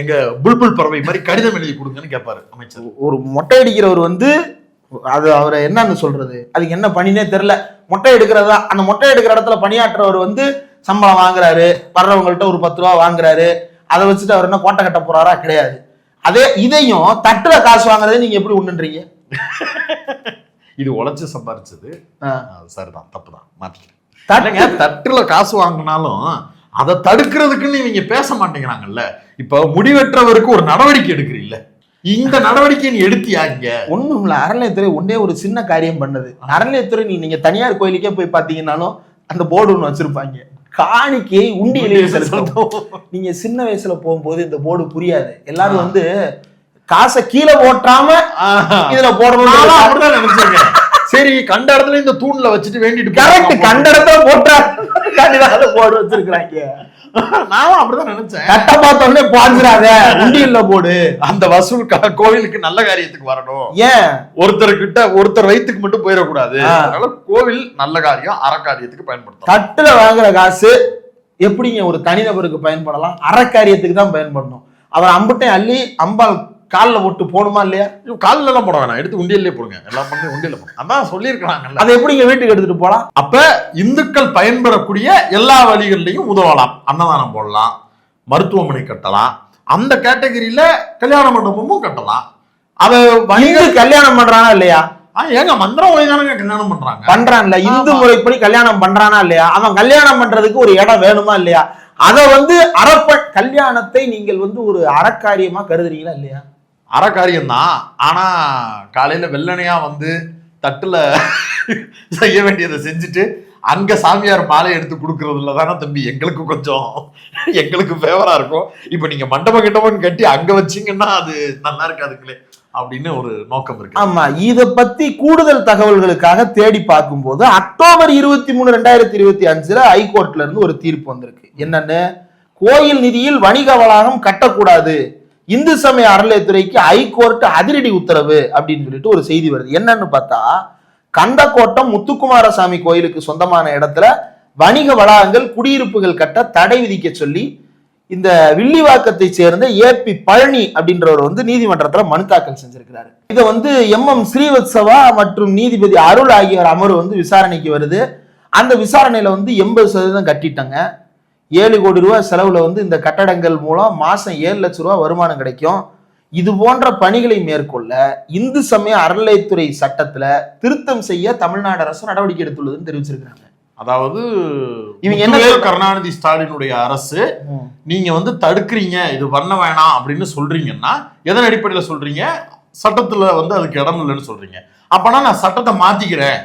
எங்க புல்புல் பறவை மாதிரி கடிதம் எழுதி கொடுங்கன்னு கேட்பாரு அமைச்சர். ஒரு மொட்டை அடிக்கிறவர் அது அவரை என்னன்னு சொல்றது, அதுக்கு என்ன பண்ணினே தெரியல. மொட்டை எடுக்கிறதா, அந்த மொட்டை எடுக்கிற இடத்துல பணியாற்றவர் சம்பளம் வாங்குறாரு, வர்றவங்கள்ட்ட ஒரு 10 ரூபா வாங்குறாரு. அதை வச்சுட்டு அவர் என்ன கோட்டை கட்ட போறாரா? கிடையாது. அதே இதையும் தட்டுல காசு வாங்குறதே நீங்க எப்படி உண்ணுன்றீங்க? இது உழைச்சு சம்பாரிச்சது சரிதான், தப்புதான், மாத்திக்கிறேன். தட்டுல காசு வாங்கினாலும் அதை தடுக்கிறதுக்குன்னு இவங்க பேச மாட்டேங்கிறாங்கல்ல. இப்ப முடிவெற்றவருக்கு ஒரு நடவடிக்கை எடுக்கிறீல்ல, இந்த நடவடிக்கை நீ எடுத்தியா? இங்க ஒண்ணும் இல்ல, அறநிலையத்துறை ஒன்னே ஒரு சின்ன காரியம் பண்ணது. அறநிலையத்துறை நீங்க தனியார் கோயிலுக்கே போய் பாத்தீங்கன்னாலும் அந்த போர்டு ஒண்ணு வச்சிருப்பாங்க, காணிக்கை உண்டியலே செலுத்தணும். நீங்க சின்ன வயசுல போகும்போது இந்த போர்டு புரியாது. எல்லாரும் காசை கீழே போட்டாம இதுல போடணும் அப்படிதான் நினைச்சிருக்கேன். சரி, கண்ட இடத்துல இந்த தூண்ல வச்சுட்டு வேண்டிட்டு கரெக்ட், கண்ட இடத்துல போட்டா போர்டு வச்சிருக்காங்க. நானும் அப்படிதான் நினைச்சேன். கட்ட பார்த்த உடனே பாஞ்சிராத, உண்டியல்ல போடு. அந்த வசூல் கோவிலுக்கு நல்ல காரியத்துக்கு வரணும். ஏன் ஒருத்தர் வயிற்றுக்கு மட்டும் போயிடக்கூடாது. அதனால கோவில் நல்ல காரியம், அறக்காரியத்துக்கு பயன்படுத்தும். தட்டுல வாங்குற காசு எப்படிங்க ஒரு தனிநபருக்கு பயன்படலாம்? அறக்காரியத்துக்கு தான் பயன்படணும். அவர் அம்புட்டை அள்ளி அம்பாள் காலில் போட்டு போடுமா இல்லையா? காலில் எல்லாம் போட வேணாம், எடுத்து உண்டியல்லே போடுங்க. எல்லாம் பண்ணி உண்டியல்ல போடுங்க. அதான் சொல்லியிருக்காங்கல்ல. அதை எப்படிங்க வீட்டுக்கு எடுத்துட்டு போலாம்? அப்ப இந்துக்கள் பயன்பெறக்கூடிய எல்லா வழிகள்லையும் உதவலாம். அன்னதானம் போடலாம், மருத்துவமனை கட்டலாம், அந்த கேட்டகரியில கல்யாண மண்டபமும் கட்டலாம். அதை கல்யாணம் பண்றானா இல்லையா? ஏங்க மந்திரம் ஒழிதானங்க கல்யாணம் பண்றான்ல, இந்து முறைப்படி கல்யாணம் பண்றானா இல்லையா? அவன் கல்யாணம் பண்றதுக்கு ஒரு இடம் வேணுமா இல்லையா? அதை கல்யாணத்தை நீங்கள் ஒரு அறக்காரியமா கருதுறீங்களா இல்லையா? அறக்காரியம்தான். ஆனா காலையில வெள்ளனையா தட்டுல செய்ய வேண்டியதை செஞ்சுட்டு அங்க சாமியார் மாலை எடுத்து கொடுக்கறதுல தானே தம்பி எங்களுக்கு ஃபேவரா இருக்கும். இப்ப நீங்க மண்டபம் கட்டி அங்க வச்சீங்கன்னா அது நல்லா இருக்காதுங்களே அப்படின்னு ஒரு நோக்கம் இருக்கு. ஆமா, இத பத்தி கூடுதல் தகவல்களுக்காக தேடி பார்க்கும்போது அக்டோபர் 23, 2025 ஹைகோர்ட்ல இருந்து ஒரு தீர்ப்பு வந்திருக்கு. என்னன்னு, கோயில் நிதியில் வணிக வளாகம் கட்டக்கூடாது, இந்து சமய அறநிலையத்துறைக்கு ஹைகோர்ட் அதிரடி உத்தரவு அப்படின்னு சொல்லிட்டு ஒரு செய்தி வருது. என்னன்னு பார்த்தா, கந்தக்கோட்டம் முத்துக்குமாரசாமி கோயிலுக்கு சொந்தமான இடத்துல வணிக வளாகங்கள், குடியிருப்புகள் கட்ட தடை விதிக்க சொல்லி இந்த வில்லிவாக்கத்தை சேர்ந்த ஏபி பழனி அப்படின்றவர் நீதிமன்றத்துல மனு தாக்கல் செஞ்சிருக்கிறாரு. இதை MM ஸ்ரீவத்சவா மற்றும் நீதிபதி அருள் ஆகியோர் அமர்வு விசாரணைக்கு வருது. அந்த விசாரணையில 80% கட்டிட்டாங்க. 7 கோடி ரூபாய் செலவுல இந்த கட்டடங்கள் மூலம் மாசம் 7 லட்சம் ரூபாய் வருமானம் கிடைக்கும். இது போன்ற பணிகளை மேற்கொள்ள இந்து சமய அறநிலையத்துறை சட்டத்துல திருத்தம் செய்ய தமிழ்நாடு அரசு நடவடிக்கை எடுத்துள்ளதுன்னு தெரிவிச்சிருக்காங்க. அதாவது இவங்க என்ன, கருணாநிதி ஸ்டாலினுடைய அரசு நீங்க தடுக்கிறீங்க, இது பண்ண வேணாம் அப்படின்னு சொல்றீங்கன்னா எதன் அடிப்படையில சொல்றீங்க? சட்டத்துல அதுக்கு இடம் இல்லைன்னு சொல்றீங்க. அப்பனா நான் சட்டத்தை மாத்திக்கிறேன்,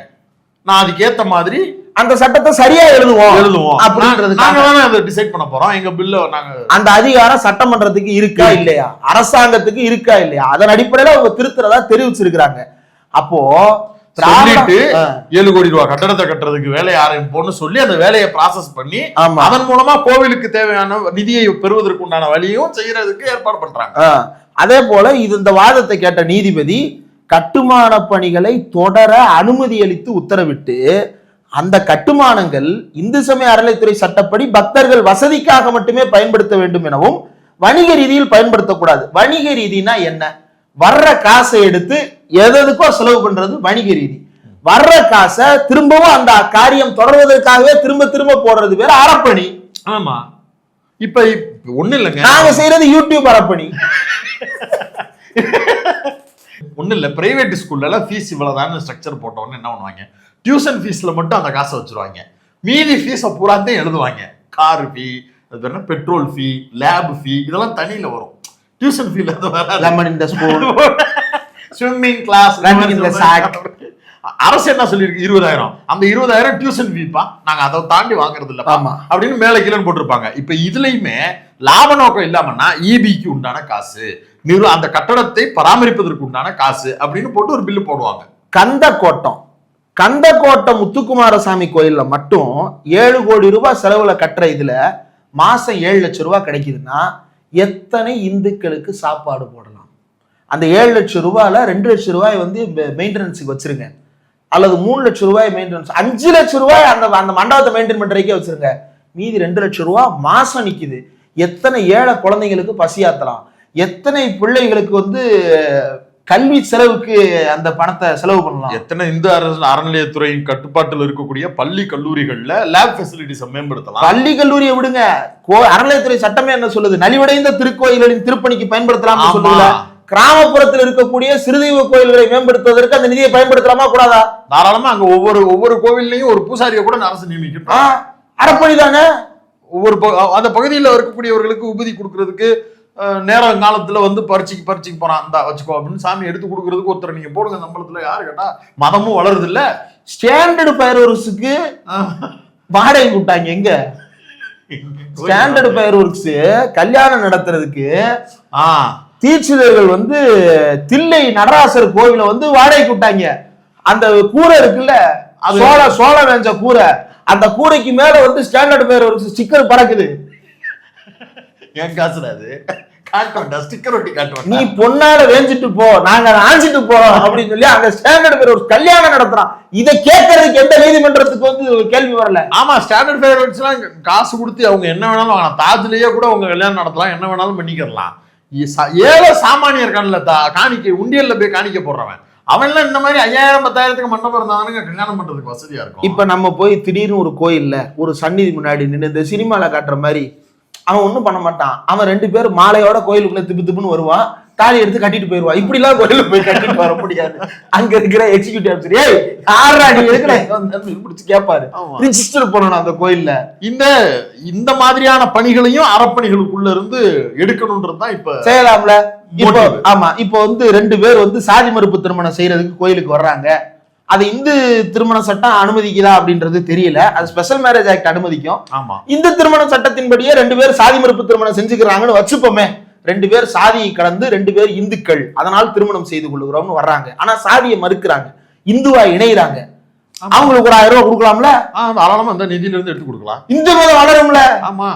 நான் அதுக்கு ஏத்த மாதிரி அந்த சட்டத்தை சரியா எழுதுவோம் அப்படின்றது நாங்க தானே அதை டிசைட் பண்ண போறோம். எங்க பில்ல நாங்க அந்த அதிகாரம் சட்டமன்றத்துக்கு இருக்கா இல்லையா, அரசாங்கத்துக்கு இருக்கா இல்லையா, அதன் அடிப்படையில அவங்க திருத்துறதா தெரிவிச்சிருக்கிறாங்க. அப்போ சொல்லிட்டு 7 கோடி ரூபாய் கட்டடத்தை கட்டுறதுக்கு வேலையை ஆரம்பிப்போம்னு சொல்லி அந்த வேலையை ப்ராசஸ் பண்ணி அதன் மூலமா கோவிலுக்கு தேவையான நிதியை பெறுவதற்கு உண்டான வழியும் செய்யறதுக்கு ஏற்பாடு பண்றாங்க. அதே போல இந்த வாதத்தை கேட்ட நீதிபதி கட்டுமான பணிகளை தொடர அனுமதி அளித்து உத்தரவிட்டு அந்த கட்டுமானங்கள் இந்து சமய அறநிலையத்துறை சட்டப்படி பக்தர்கள் வசதிக்காக மட்டுமே பயன்படுத்த வேண்டும் எனவும் வணிக ரீதியில் பயன்படுத்தக்கூடாது. வணிக ரீதினா என்ன? வர்ற காசை எடுத்து எதுக்கோ செலவு பண்றது வணிக ரீதி. வர்ற காசை திரும்பவும் அந்த காரியம் தொடர்வதற்காகவே திரும்ப திரும்ப போடுறது வேற அறப்பணி. ஆமா, இப்ப ஒண்ணு இல்லைங்க, நாங்க செய்யறது யூடியூப் அறப்பணி. ஒண்ணு இல்ல, பிரைவேட் ஸ்கூல்ல எல்லாம் ஃபீஸ் இவ்வளவுதான் ஸ்ட்ரக்சர் போட்டோன்னு என்ன பண்ணுவாங்க, டியூஷன் ஃபீஸ்ல மட்டும் அந்த காசை வச்சிருவாங்க, மீதி ஃபீஸை பூராத்தையும் எழுதுவாங்க. கார் ஃபீ, அது என்ன பெட்ரோல் ஃபீ, லேப் ஃபீ, இதெல்லாம் தனியில வரும். டியூஷன் ஃபீல ஸ்விம்மிங் கிளாஸ், அரசு என்ன சொல்லிருக்கு, 20,000. அந்த 20,000 டியூஷன் ஃபீப்பா, நாங்க அதை தாண்டி வாங்குறது இல்ல அப்படின்னு மேல கீழே போட்டிருப்பாங்க. இப்ப இதுலயுமே லாப நோக்கம் இல்லாமன்னா EBக்கு உண்டான காசு, அந்த கட்டடத்தை பராமரிப்பதற்கு உண்டான காசு அப்படின்னு போட்டு ஒரு பில்லு போடுவாங்க. கந்தக்கோட்டம் முத்துக்குமாரசாமி கோயில்ல மட்டும் 7 கோடி ரூபாய் செலவுல கட்டுற இதுல மாசம் 7 லட்சம் ரூபாய் கிடைக்குதுன்னா எத்தனை இந்துக்களுக்கு சாப்பாடு போடலாம்? அந்த 7 லட்சம் ரூபாயில 2 லட்சம் ரூபாய் வந்து மெயின்டெனன்ஸுக்கு வச்சிருங்க, அல்லது 3 லட்சம் ரூபாய் மெயின்டெனன்ஸ், 5 லட்சம் ரூபாய் அந்த மண்டபத்தை மெயின்டைன் பண்றதுக்கே வச்சிருங்க. மீதி 2 லட்சம் ரூபாய் மாசம் நிக்குது. எத்தனை ஏழை குழந்தைங்களுக்கு பசியாத்தலாம், எத்தனை பிள்ளைகளுக்கு வந்து கல்வி செலவுக்கு அந்த பணத்தை செலவு பண்ணலாம். எத்தனை இந்து அறநிலையத்துறையின் கட்டுப்பாட்டில் இருக்கக்கூடிய பள்ளி கல்லூரிகள்ல லேப் ஃபெசிலிட்டிஸை மேம்படுத்தலாம். பள்ளி கல்லூரியை விடுங்க, அறநிலையத்துறை சட்டமே என்ன சொல்லுது? நலிவடைந்த திருக்கோயில்களின் திருப்பணிக்கு பயன்படுத்தலாம் சொல்லுங்க. கிராமப்புறத்தில் இருக்கக்கூடிய சிறுதெய்வ கோயில்களை மேம்படுத்துவதற்கு அந்த நிதியை பயன்படுத்தலாமா கூடாதா? தாராளமா. அங்க ஒவ்வொரு கோவில்லையும் ஒரு பூசாரியை கூட அரசு நியமிக்கணும். அறப்பணி தானே. ஒவ்வொரு அந்த பகுதியில் இருக்கக்கூடியவர்களுக்கு உபதி கொடுக்கறதுக்கு நேர காலத்துல வந்து பரீட்சைக்கு போறான், அந்த வச்சுக்கோ அப்படின்னு சாமி எடுத்து கொடுக்கறதுக்கு ஒருத்தர் நீங்க போடுங்க சம்பளத்துல. யாரு கேட்டா மதமும் வளருது இல்ல. ஸ்டாண்டர்டு ஃபயர் ஒர்க்ஸுக்கு வாடகை விட்டாங்க. எங்க ஸ்டாண்டர்டு ஃபயர் ஒர்க்ஸ் கல்யாணம் நடத்துறதுக்கு தீட்சிதர்கள் வந்து தில்லை நடராசர் கோவில வந்து வாடகை விட்டாங்க. அந்த கூரை இருக்குல்ல, சோழ வேஞ்ச கூரை, அந்த கூரைக்கு மேல வந்து ஸ்டாண்டர்டு ஃபயர் ஒர்க்ஸ் ஸ்டிக்கர் பறக்குது. என் காசுல அது காட்டுவேன்டா, ஸ்டிக்கர் ஒட்டி காட்டுவேன். நீ பொண்ணால வேஞ்சிட்டு போ, நாங்க ஆஞ்சிட்டு போறோம் அப்படின்னு சொல்லி அந்த ஸ்டாண்டர்ட் ஃபயர் ஒர்க்ஸ் கல்யாணம் நடத்துறான். இதை கேட்கறதுக்கு எந்த நீதிமன்றத்துக்கு வந்து கேள்வி வரல. ஆமா, ஸ்டாண்டர்ட் ஃபயர் ஒர்க்ஸ் எல்லாம் காசு கொடுத்து அவங்க என்ன வேணாலும் வாங்கலாம். தாஜ்லயே கூட அவங்க கல்யாணம் நடத்தலாம், என்ன வேணாலும் பண்ணிக்கலாம். ஏழை சாமானியர் கண்ணில் காணிக்கை உண்டியல்ல போய் காணிக்க போடுறவன் அவன்லாம் இந்த மாதிரி 5000 10,000க்கு மண்டபம் இருந்தானுங்க கல்யாணம் பண்றதுக்கு வசதியா இருக்கும். இப்ப நம்ம போய் திடீர்னு ஒரு கோயில்ல ஒரு சந்நிதி முன்னாடி நின்று இந்த சினிமால காட்டுற மாதிரி அவன் ஒண்ணும் பண்ண மாட்டான். அவன் 2 பேரும் மாலையோட கோயிலுக்குள்ள திப்புன்னு வருவான், தாலி எடுத்து கட்டிட்டு போயிருவான். இப்படி எல்லாம் கோயிலுக்கு போய் கட்டிட்டு வர முடியாது. அங்க இருக்கிற எக்ஸிக்யூட்டிவ் ஆஃபீஸர் ஏய் யாரா நீ எதுக்குடா பிடிச்சு கேட்பாரு, ரிஜிஸ்டர் பண்ணணும் அந்த கோயில்ல. இந்த மாதிரியான பணிகளையும் அறப்பணிகளுக்குள்ள இருந்து எடுக்கணும்ன்றதுதான் இப்ப செய்யலாம்ல. இப்போ ஆமா, இப்போ வந்து 2 பேர் வந்து சாதி மறுப்பு திருமணம் செய்யறதுக்கு கோயிலுக்கு வர்றாங்க. அது இந்து திருமண சட்டம் அனுமதிக்குதா அப்படின்றது தெரியல. அது ஸ்பெஷல் மேரேஜ் ஆக்ட் அனுமதிக்கும். ஆமா, இந்து திருமண சட்டத்தின்படியே 2 பேர் சாதி மறுப்பு திருமணம் செஞ்சுக்கிறாங்கன்னு வச்சுப்போமே. 2 பேர் சாதியை கடந்து 2 பேர் இந்துக்கள், அதனால் திருமணம் செய்து கொள்ளுகிறோம்னு வர்றாங்க. ஆனா சாதியை மறுக்கிறாங்க, இந்துவா இணைகிறாங்க. அவங்களுக்கு ஒரு 1000 ரூபாய் கொடுக்கலாம்ல. தாராளமா அந்த நிதியில இருந்து எடுத்து கொடுக்கலாம். இந்து மதம் வளரும்ல. ஆமா,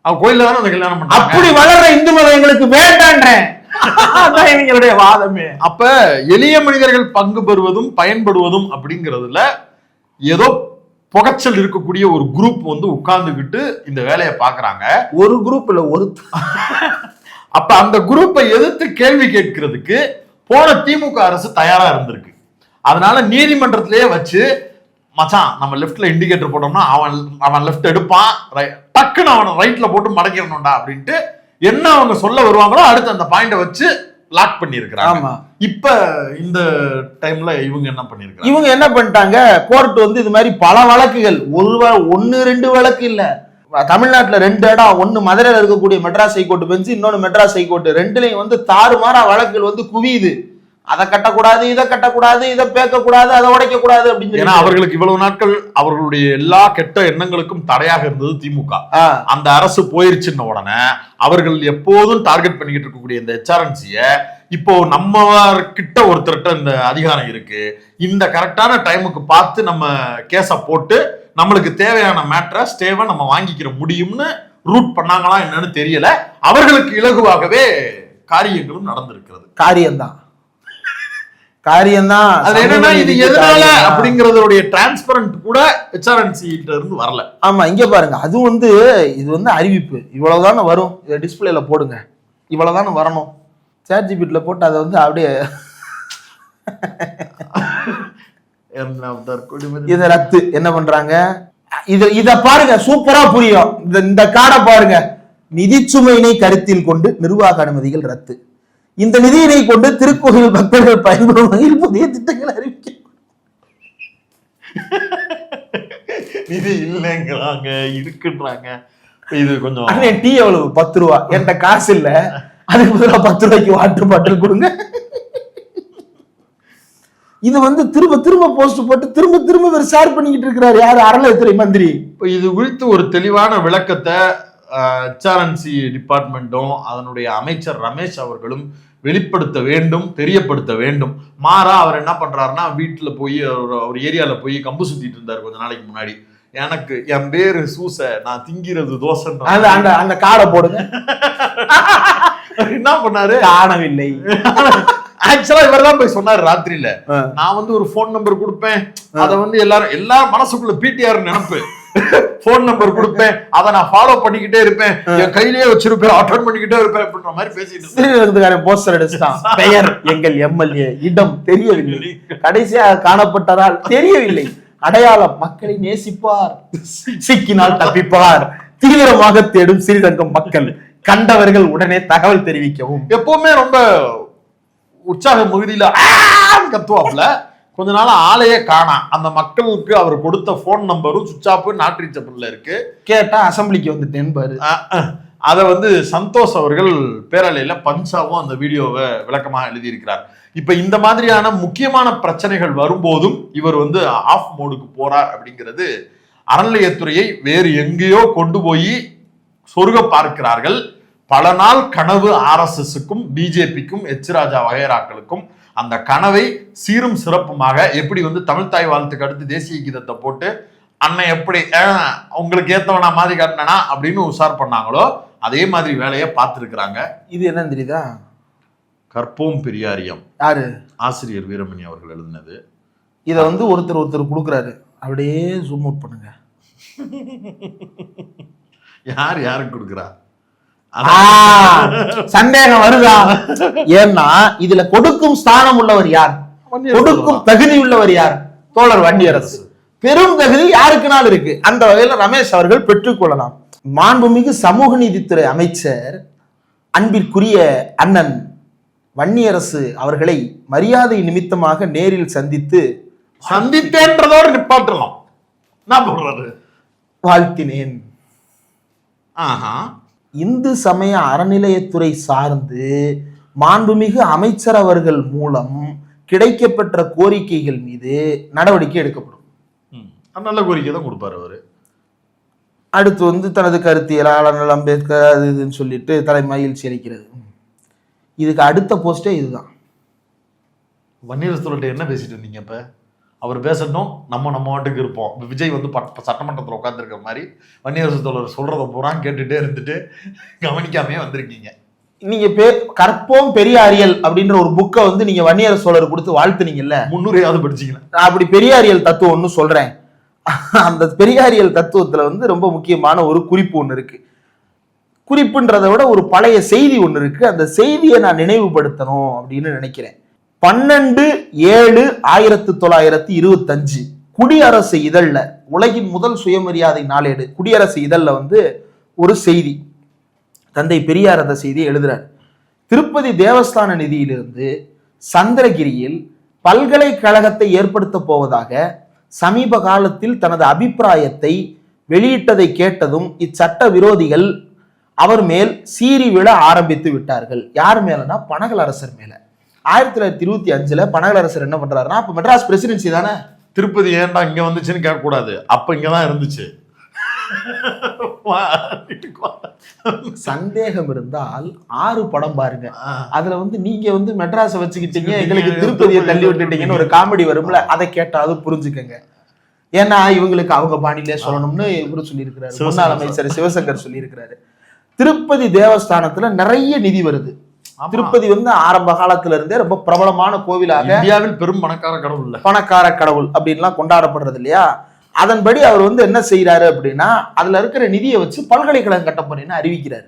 அவ கோயில்ல தானே அந்த கல்யாணம் பண்றாங்க. அப்படி வளர்ற இந்து மதம் எங்களுக்கு வேண்டான்றேன். இவங்களுடைய வாதமே. அப்ப எளிய மனிதர்கள் பங்கு பெறுவதும் பயன்படுவதும் அப்படிங்கிறதுல ஏதோ புகைச்சல் இருக்கக்கூடிய ஒரு குரூப் வந்து உட்கார்ந்துகிட்டு இந்த வேலையை பாக்குறாங்க. ஒரு குரூப் இல்ல, ஒரு அப்ப அந்த குரூப்பை எதிர்த்து கேள்வி கேட்கிறதுக்கு போன திமுக அரசு தயாரா இருந்திருக்கு. அதனால நீதிமன்றத்திலேயே வச்சு மச்சான் நம்ம லெஃப்ட்ல இண்டிகேட்டர் போட்டோம்னா அவன் லெஃப்ட் எடுப்பான், டக்குன்னு அவனை ரைட்ல போட்டு மடக்கிடணும்டா அப்படின்ட்டு என்ன அவங்க சொல்ல வருவாங்களோ அடுத்து அந்த பாயிண்ட வச்சு லாக் பண்ணிருக்காங்க. இப்ப இந்த டைம்ல இவங்க என்ன பண்ணிட்டாங்க, கோர்ட் வந்து இது மாதிரி பல வழக்குகள், 1 2 வழக்கு இல்ல, தமிழ்நாட்டுல 2 இடம், ஒன்னு மதுரையில இருக்கக்கூடிய மெட்ராஸ் ஹைகோர்ட் பெஞ்ச், இன்னொன்னு மெட்ராஸ் ஹைகோர்ட், 2லயும் வந்து தாறுமாறா வழக்குகள் வந்து குவியுது. அதை கட்டக்கூடாது, இதை கட்டக்கூடாது, இதை பேக்கக்கூடாது, அதை உடைக்க கூடாது அப்படின்னு. ஏன்னா அவர்களுக்கு இவ்வளவு நாட்கள் அவர்களுடைய எல்லா கெட்ட எண்ணங்களுக்கும் தடையாக இருந்தது திமுக. அந்த அரசு போயிருச்சுன்ன உடனே அவர்கள் எப்போதும் டார்கெட் பண்ணிக்கிட்டு இருக்கக்கூடிய இந்த HRNC-ய இப்போ நம்ம கிட்ட ஒருத்தர்கிட்ட இந்த அதிகாரம் இருக்கு, இந்த கரெக்டான டைமுக்கு பார்த்து நம்ம கேஸ போட்டு நம்மளுக்கு தேவையான மேட்டரை ஸ்டேவை நம்ம வாங்கிக்கிற முடியும்னு ரூட் பண்ணாங்களா என்னன்னு தெரியல. அவர்களுக்கு இலகுவாகவே காரியங்களும் நடந்திருக்கிறது. காரியம்தான். அது என்னன்னா இது எதனால அப்படிங்கறதோட டிரான்ஸ்பரண்ட் கூட HRNC கிட்ட இருந்து வரல. ஆமா, இங்க பாருங்க, அது வந்து இது வந்து அறிவிப்பு இவ்வளவுதானே வரும், இதை டிஸ்பிளேல போடுங்க, இவ்வளவுதானே வரணும். ChatGPT-ல போட்டு அதை வந்து அப்படியே இத ரத்து என்ன பண்றாங்க, இத பாருங்க சூப்பரா புரியும். இந்த கார்டை பாருங்க, நிதிச்சுமையினை கருத்தில் கொண்டு நிர்வாக அனுமதிகள் ரத்து, இந்த நிதியினை கொண்டு திருக்கோயில் பக்தர்கள் பயன்படும் வகையில் புதிய திட்டங்கள் அறிவிக்க. நிதி இல்லைங்கிறாங்க, இருக்குன்றாங்க. இது கொஞ்சம் டீ எவ்வளவு 10 ரூபா, என்கிட்ட காசு இல்ல, அதுக்கு பதிலாக 10 ரூபாய்க்கு வாட்டர் பாட்டில் கொடுங்க. இது வந்து திரும்ப போஸ்ட் போட்டு திரும்ப ஷேர் பண்ணிக்கிட்டு இருக்கிறாரு யாரு, அறநிலையத்துறை மந்திரி. இப்போ இது குறித்து ஒரு தெளிவான விளக்கத்தை HRNC டிபார்ட்மெண்ட்டும் அதனுடைய அமைச்சர் ரமேஷ் அவர்களும் வெளிப்படுத்த வேண்டும், தெரியப்படுத்த வேண்டும். மாறா அவர் என்ன பண்றாருன்னா, வீட்டுல போய் ஒரு ஏரியால போய் கம்பு சுத்திட்டு இருந்தாரு கொஞ்ச நாளைக்கு முன்னாடி. எனக்கு என் பேரு சூச, நான் திங்கிறது தோசை, அந்த காடை போடுங்க. என்ன பண்ணாரு? காணவில்லை. ஆக்சுவலா இவர் தான் போய் சொன்னாரு ராத்திரியில, நான் வந்து ஒரு போன் நம்பர் கொடுப்பேன், அத வந்து எல்லாரும் மனசுக்குள்ள பிடிஆர் நினைப்பு, போன் நம்பர் கொடுப்பேன், அதை நான் ஃபாலோ பண்ணிக்கிட்டே இருப்பேன், என் கையிலேயே வச்சிருப்பேன், அட்டெண்ட் பண்ணிக்கிட்டே இருப்பேன் அப்படின்ற மாதிரி பேசிட்டு ஸ்ரீரங்கத்துக்காரன் போஸ்டர் அடிச்சிட்டான். பெயர் எங்கள் எம்எல்ஏ, இடம் தெரியவில்லை, கடைசியாக காணப்பட்டதால் தெரியவில்லை, அடையாளம் மக்களை நேசிப்பார், சிக்கினால் தப்பிப்பார், தீவிரமாக தேடும் ஸ்ரீரங்கம் மக்கள், கண்டவர்கள் உடனே தகவல் தெரிவிக்கவும். எப்பவுமே ரொம்ப உற்சாக முகுதியில கத்துவாப்ல. கொஞ்ச நாள் ஆளையே காணா. அந்த மக்களுக்கு அவர் கொடுத்த போன் நம்பரும் சுவிட்ச் ஆஃப், நாட் ரீச்சபிள்ல இருக்கு. கேட்டா அசம்பிளிக்கு வந்துட்டேன் பாரு. அதை வந்து சந்தோஷ் அவர்கள் பேரலையில பஞ்சாவும் அந்த வீடியோவை விளக்கமாக எழுதியிருக்கிறார். இப்ப இந்த மாதிரியான முக்கியமான பிரச்சனைகள் வரும்போதும் இவர் வந்து ஆஃப் மோடுக்கு போறார் அப்படிங்கிறது அறநிலையத்துறையை வேறு எங்கேயோ கொண்டு போய் சொருக பார்க்கிறார்கள். பல நாள் கனவு RSSக்கும் பிஜேபிக்கும் ராஜா வகைராக்களுக்கும். அந்த கனவை சீரும் சிறப்புமாக எப்படி வந்து தமிழ் தாய் வாழ்த்துக்கு அடுத்து தேசிய கீதத்தை போட்டு அண்ணன் எப்படி உங்களுக்கு ஏத்தவனா மாதிரி காட்டினா அப்படின்னு உஷார் பண்ணாங்களோ அதே மாதிரி வேலையை பார்த்துருக்குறாங்க. இது என்ன தெரியுதா? கற்போம் பெரியாரியம். யாரு? ஆசிரியர் வீரமணி அவர்கள் எழுதினது. இதை வந்து ஒருத்தர் கொடுக்குறாரு. அப்படியே ஜூம் அவுட் பண்ணுங்க. யாருக்கு கொடுக்குறா? சந்தேகம் வருதா? ஏன்னா இதுல கொடுக்கும் ஸ்தானம் உள்ளவர் யார்? கொடுக்கும் தகுதி உள்ளவர் யார்? தோழர் வன்னியரசு. பெரும் தகுதி யாருக்குனாலும் இருக்கு. அந்த வகையில ரமேஷ் அவர்கள் பெற்றுக்கொள்ளலாம். மாண்புமிகு சமூக நீதித்துறை அமைச்சர் அன்பிற்குரிய அண்ணன் வன்னியரசு அவர்களை மரியாதை நிமித்தமாக நேரில் சந்தித்தேன்றதோடு நிப்பாட்டலாம். நான் சொல்றது வாழ்த்தினேன். இந்து சமய அறநிலையத்துறை சார்ந்து மாண்புமிகு அமைச்சர் அவர்கள் மூலம் கிடைக்கப்பெற்ற கோரிக்கைகள் மீது நடவடிக்கை எடுக்கப்படும். நல்ல கோரிக்கை தான் கொடுப்பாரு அவரு. அடுத்து வந்து தனது கருத்தியல் அண்ணல் அம்பேத்கர் அது இதுன்னு சொல்லிட்டு தலை மகிழ்ச்சி அளிக்கிறது. இதுக்கு அடுத்த போஸ்டே இதுதான். வன்னியரசு தோழர்கிட்ட என்ன பேசிட்டு இருந்தீங்க? இப்ப அவர் பேசணும், நம்ம வாட்டுக்கு இருப்போம். விஜய் வந்து சட்டமன்றத்தில் உட்காந்துருக்க மாதிரி வன்னியரசு தோழர் சொல்றத பூரா கேட்டுட்டே இருந்துட்டு கவனிக்காமே வந்திருக்கீங்க. நீங்க கற்போம் பெரியாரியல் அப்படின்ற ஒரு புக்கை வந்து நீங்க வன்னியரசு தோழர் கொடுத்து வாழ்த்துனீங்கல்ல, 300 படிச்சீங்களா? நான் அப்படி பெரியாரியல் தத்துவம் ஒன்று சொல்றேன். அந்த பெரியாரியல் தத்துவத்துல வந்து ரொம்ப முக்கியமான ஒரு குறிப்பு ஒன்று இருக்கு. குறிப்புன்றதை விட ஒரு பழைய செய்தி ஒன்று இருக்கு. அந்த செய்தியை நான் நினைவுபடுத்தணும் அப்படின்னு நினைக்கிறேன். 12/7/1925 குடியரசு இதழ்ல, உலகின் முதல் சுயமரியாதை நாளேடு குடியரசு இதழ்ல வந்து ஒரு செய்தி, தந்தை பெரியார் அந்த செய்தியை எழுதுறார். திருப்பதி தேவஸ்தான நிதியிலிருந்து சந்திரகிரியில் பல்கலைக்கழகத்தை ஏற்படுத்த போவதாக சமீப காலத்தில் தனது அபிப்பிராயத்தை வெளியிட்டதை கேட்டதும் இச்சட்ட விரோதிகள் அவர் மேல் சீறி விழ ஆரம்பித்து விட்டார்கள். யார் மேலனா? பனகல் அரசர் மேல. 1925 பனகல் அரசர் என்ன பண்றாருன்னா, அப்ப மெட்ராஸ் பிரசிடென்சி தானே, திருப்பதி ஏன்டா இங்க வந்துச்சுன்னு கேட்க கூடாது, அப்ப இங்கதான் இருந்துச்சு. சந்தேகம் இருந்தால் 6 படம் பாருங்க. அதுல வந்து நீங்க வந்து மெட்ராஸை வச்சுக்கிட்டீங்க, எங்களுக்கு திருப்பதியை தள்ளி விட்டுட்டீங்கன்னு ஒரு காமெடி வரும்ல, அதை கேட்டாலும் புரிஞ்சுக்கங்க. ஏன்னா இவங்களுக்கு அவங்க பாணியிலே சொல்லணும்னு இவரு சொல்லியிருக்கிறாரு, முன்னாள் அமைச்சர் சிவசங்கர் சொல்லியிருக்கிறாரு. திருப்பதி தேவஸ்தானத்துல நிறைய நிதி வருது. திருப்பதி வந்து ஆரம்ப காலத்துல இருந்தே ரொம்ப பிரபலமான கோவிலாக, இந்தியாவில் பெரும் பணக்கார கடவுள் அப்படின்லாம் கொண்டாடப்படுறது இல்லையா? அதன்படி அவர் வந்து என்ன செய்யறாரு அப்படின்னா, அதுல இருக்கிற நிதியை வச்சு பல்கலைக்கழகம் கட்ட போறேன்னு அறிவிக்கிறாரு.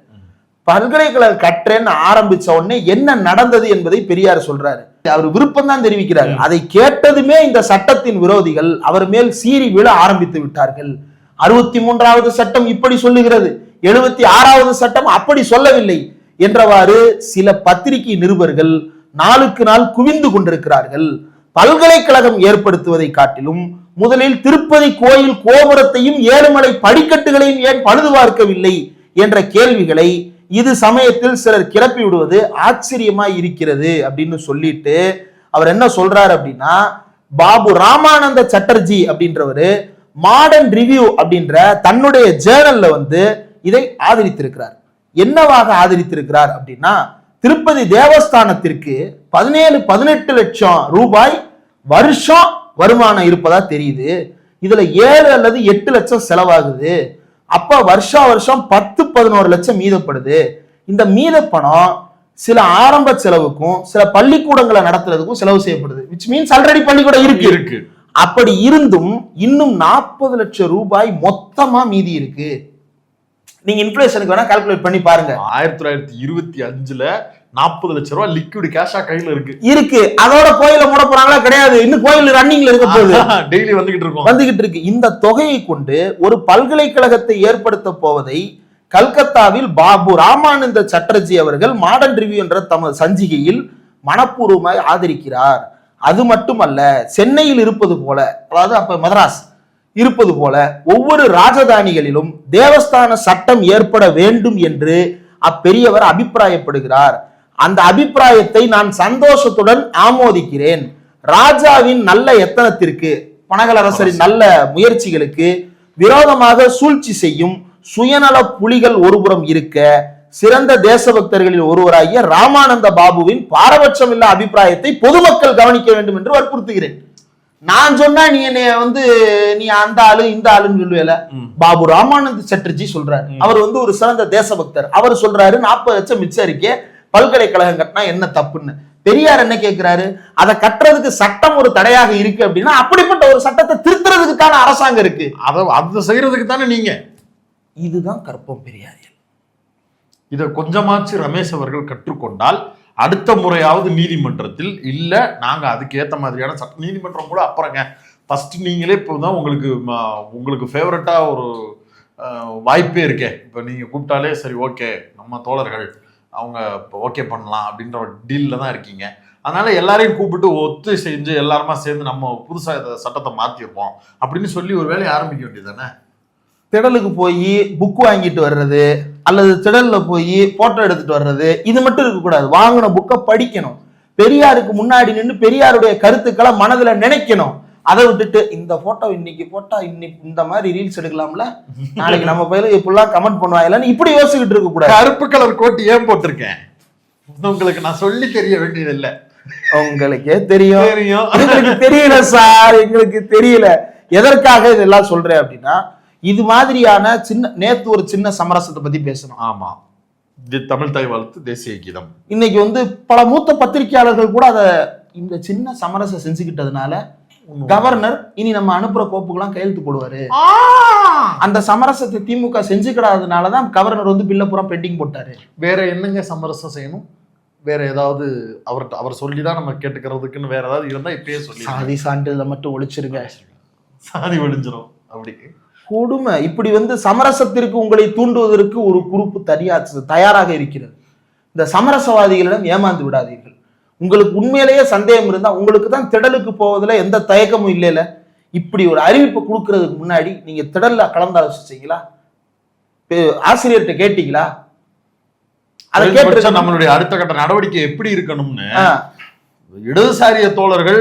பல்கலைக்கழகம் கட்டுறேன்னு ஆரம்பிச்ச உடனே என்ன நடந்தது என்பதை பெரியார் சொல்றாரு. அவர் விருப்பம் தான் தெரிவிக்கிறார். அதை கேட்டதுமே இந்த சட்டத்தின் விரோதிகள் அவர் மேல் சீறி விழ ஆரம்பித்து விட்டார்கள். 63வது சட்டம் இப்படி சொல்லுகிறது, 76வது சட்டம் அப்படி சொல்லவில்லை என்றவாறு சில பத்திரிகை நிருபர்கள் நாளுக்கு நாள் குவிந்து கொண்டிருக்கிறார்கள். பல்கலைக்கழகம் ஏற்படுத்துவதை காட்டிலும் முதலில் திருப்பதி கோயில் கோபுரத்தையும் ஏழுமலை படிக்கட்டுகளையும் ஏன் பழுது பார்க்கவில்லை என்ற கேள்விகளை இது சமயத்தில் சிலர் கிளப்பி விடுவது ஆச்சரியமாய் இருக்கிறது அப்படின்னு சொல்லிட்டு அவர் என்ன சொல்றாரு அப்படின்னா, பாபு ராமானந்த சட்டர்ஜி அப்படின்றவரு மாடர்ன் ரிவ்யூ அப்படின்ற தன்னுடைய ஜேர்னல்ல வந்து இதை ஆதரித்திருக்கிறார். என்னவாக ஆதரித்திருக்கிறார் அப்படின்னா, திருப்பதி தேவஸ்தானத்திற்கு 17-18 லட்சம் ரூபாய் வருஷம் வருமானம் இருப்பதா தெரியுது. இதுல 7 அல்லது 8 லட்சம் செலவாகுது. அப்ப வருஷம் 10-11 லட்சம் மீதப்படுது. இந்த மீத பணம் சில ஆரம்ப செலவுக்கும் சில பள்ளிக்கூடங்களை நடத்துறதுக்கும் செலவு செய்யப்படுது. விச் மீன்ஸ் ஆல்ரெடி பள்ளிக்கூடம் இருக்கு. அப்படி இருந்தும் இன்னும் 40 லட்சம் ரூபாய் மொத்தமா மீதி இருக்கு. நீங்க இன்ஃப்ளேஷனுக்கு வேணா கால்குலேட் பண்ணி பாருங்க. 1925ல 40 லட்சம் ரூபாய் லிக்விட் கேஷா கையில இருக்கு. அதோட கோயில மூட போறாங்களா? கிடையாது. இன்னும் கோயில் ரன்னிங்ல இருக்க போகுது. டெய்லி வந்துகிட்டு இருக்கு. இந்த தொகையை கொண்டு ஒரு பல்கலைக்கழகத்தை ஏற்படுத்த போவதை கல்கத்தாவில் பாபு ராமானந்த சட்டர்ஜி அவர்கள் மாடர்ன் ரிவ்யூ என்ற தமது சஞ்சிகையில் மனப்பூர்வமாய் ஆதரிக்கிறார். அது மட்டுமல்ல, சென்னையில் இருப்பது போல, அதாவது அப்ப மதராஸ் இருப்பது போல ஒவ்வொரு ராஜதானிகளிலும் தேவஸ்தான சட்டம் ஏற்பட வேண்டும் என்று அப்பெரியவர் அபிப்பிராயப்படுகிறார். அந்த அபிப்பிராயத்தை நான் சந்தோஷத்துடன் ஆமோதிக்கிறேன். ராஜாவின் நல்ல எத்தனத்திற்கு, பனகலரசரின் நல்ல முயற்சிகளுக்கு விரோதமாக சூழ்ச்சி செய்யும் சுயநல புலிகள் ஒருபுறம் இருக்க, சிறந்த தேசபக்தர்களில் ஒருவராகிய ராமானந்த பாபுவின் பாரபட்சமில்லா அபிப்பிராயத்தை பொதுமக்கள் கவனிக்க வேண்டும் என்று வற்புறுத்துகிறேன். நான் சொன்னா நீ என்னைய நீ அந்த ஆளு இந்த ஆளுன்னு சொல்லுவேல. பாபு ராமானந்த சட்டர்ஜி சொல்றாரு, அவர் ஒரு சிறந்த தேசபக்தர். அவர் சொல்றாரு 40 லட்சம் மிச்சம் இருக்கே, பல்கலைக்கழகம் கட்டினா என்ன தப்புன்னு. பெரியார் என்ன கேட்கிறாரு, அதை கட்டுறதுக்கு சட்டம் ஒரு தடையாக இருக்கு அப்படின்னா அப்படிப்பட்ட ஒரு சட்டத்தை திருத்துறதுக்கான அரசாங்கம் இருக்கு, அதை செய்யறதுக்கு தானே நீங்க. இதுதான் கற்பம் பெரியாரியல். இதை கொஞ்சமாச்சு ரமேஷ் அவர்கள் கற்றுக்கொண்டால் அடுத்த முறையாவது நீதிமன்றத்தில் இல்ல நாங்க அதுக்கு ஏத்த மாதிரியான சட்ட, நீதிமன்றம் கூட அப்புறங்க, ஃபர்ஸ்ட் நீங்களே இப்போதான் உங்களுக்கு ஃபேவரட்டா ஒரு வாய்ப்பே இருக்கே. இப்போ நீங்க கூப்பிட்டாலே சரி ஓகே நம்ம தோழர்கள் அவங்க ஓகே பண்ணலாம் அப்படின்ற ஒரு டீல்ல தான் இருக்கீங்க. அதனால எல்லாரையும் கூப்பிட்டு ஒத்து செஞ்சு எல்லாருமா சேர்ந்து நம்ம புதுசா சட்டத்தை மாத்திருப்போம் அப்படின்னு சொல்லி ஒரு வேலையை ஆரம்பிக்க வேண்டியது தானே. திடலுக்கு போய் புக் வாங்கிட்டு வர்றது அல்லது திடல்ல போய் போட்டோ எடுத்துட்டு வர்றது இது மட்டும் இருக்கக்கூடாது. வாங்கின புக்கை படிக்கணும், பெரியாருக்கு முன்னாடி நின்று பெரியாருடைய கருத்துக்களை மனதுல நினைக்கணும். அதை விட்டுட்டு இந்த போட்டோ இன்னைக்கு போட்டா இன்னைக்கு இந்த மாதிரி ரீல்ஸ் எடுக்கலாம்ல, நாளைக்கு நம்ம பயில இப்படிலாம் கமெண்ட் பண்ணுவாங்கன்னு இப்படி யோசிச்சுட்டு இருக்க கூடாது. கருப்பு கலர் கோட்டு ஏன் போட்டிருக்கேன் உங்களுக்கு நான் சொல்லி தெரிய வேண்டியது இல்லை, உங்களுக்கே தெரியும். எங்களுக்கு தெரியல சார், எங்களுக்கு தெரியல. எதற்காக இதெல்லாம் சொல்றேன் அப்படின்னா, இது மாதிரியான நேத்து ஒரு சின்ன சமரசத்தை பத்தி பேசணும். ஆமா, தமிழ் தாய் வாழ்த்து தேசிய கீதம். இன்னைக்கு பல மூத்த பத்திரிகையாளர்கள் கூட அதை இந்த சின்ன சமரசம் செஞ்சுக்கிட்டதுனால கவர்னர் இனி நம்ம அனுப்புற கோப்புக்கெல்லாம் கையெழுத்து போடுவாரு. அந்த சமரசத்தை திமுக செஞ்சுக்கிடாததுனாலதான் கவர்னர் பில்ல பூரா பெண்டிங் போட்டாரு. வேற என்னங்க சமரசம் செய்யணும்? வேற ஏதாவது அவர் சொல்லிதான் நம்ம கேட்டுக்கிறதுக்குன்னு வேற ஏதாவது இருந்தா இப்பயே சொல்லி, சாதி சான்றிதழை மட்டும் ஒழிச்சிருங்க, சாதி ஒழிஞ்சிரும். அப்படி கொடுமை. இப்படி சமரசத்திற்கு உங்களை தூண்டுவதற்கு ஒரு குரூப் தயாராக இருக்கிறது. இந்த சமரசவாதிகளிடம் ஏமாந்து விடாதீர்கள். உங்களுக்கு உண்மையிலேயே சந்தேகம் இருந்தா, உங்களுக்கு தான் திடலுக்கு போவதில் எந்த தயக்கமும் இல்லைல, இப்படி ஒரு அறிவிப்பு கொடுக்கறதுக்கு முன்னாடி நீங்க திடல்ல கலந்தாலோசிச்சீங்களா? ஆசிரியர்கிட்ட கேட்டீங்களா? அதை கேட்டு நம்மளுடைய அடுத்த கட்ட நடவடிக்கை எப்படி இருக்கணும்னு இடதுசாரிய தோழர்கள்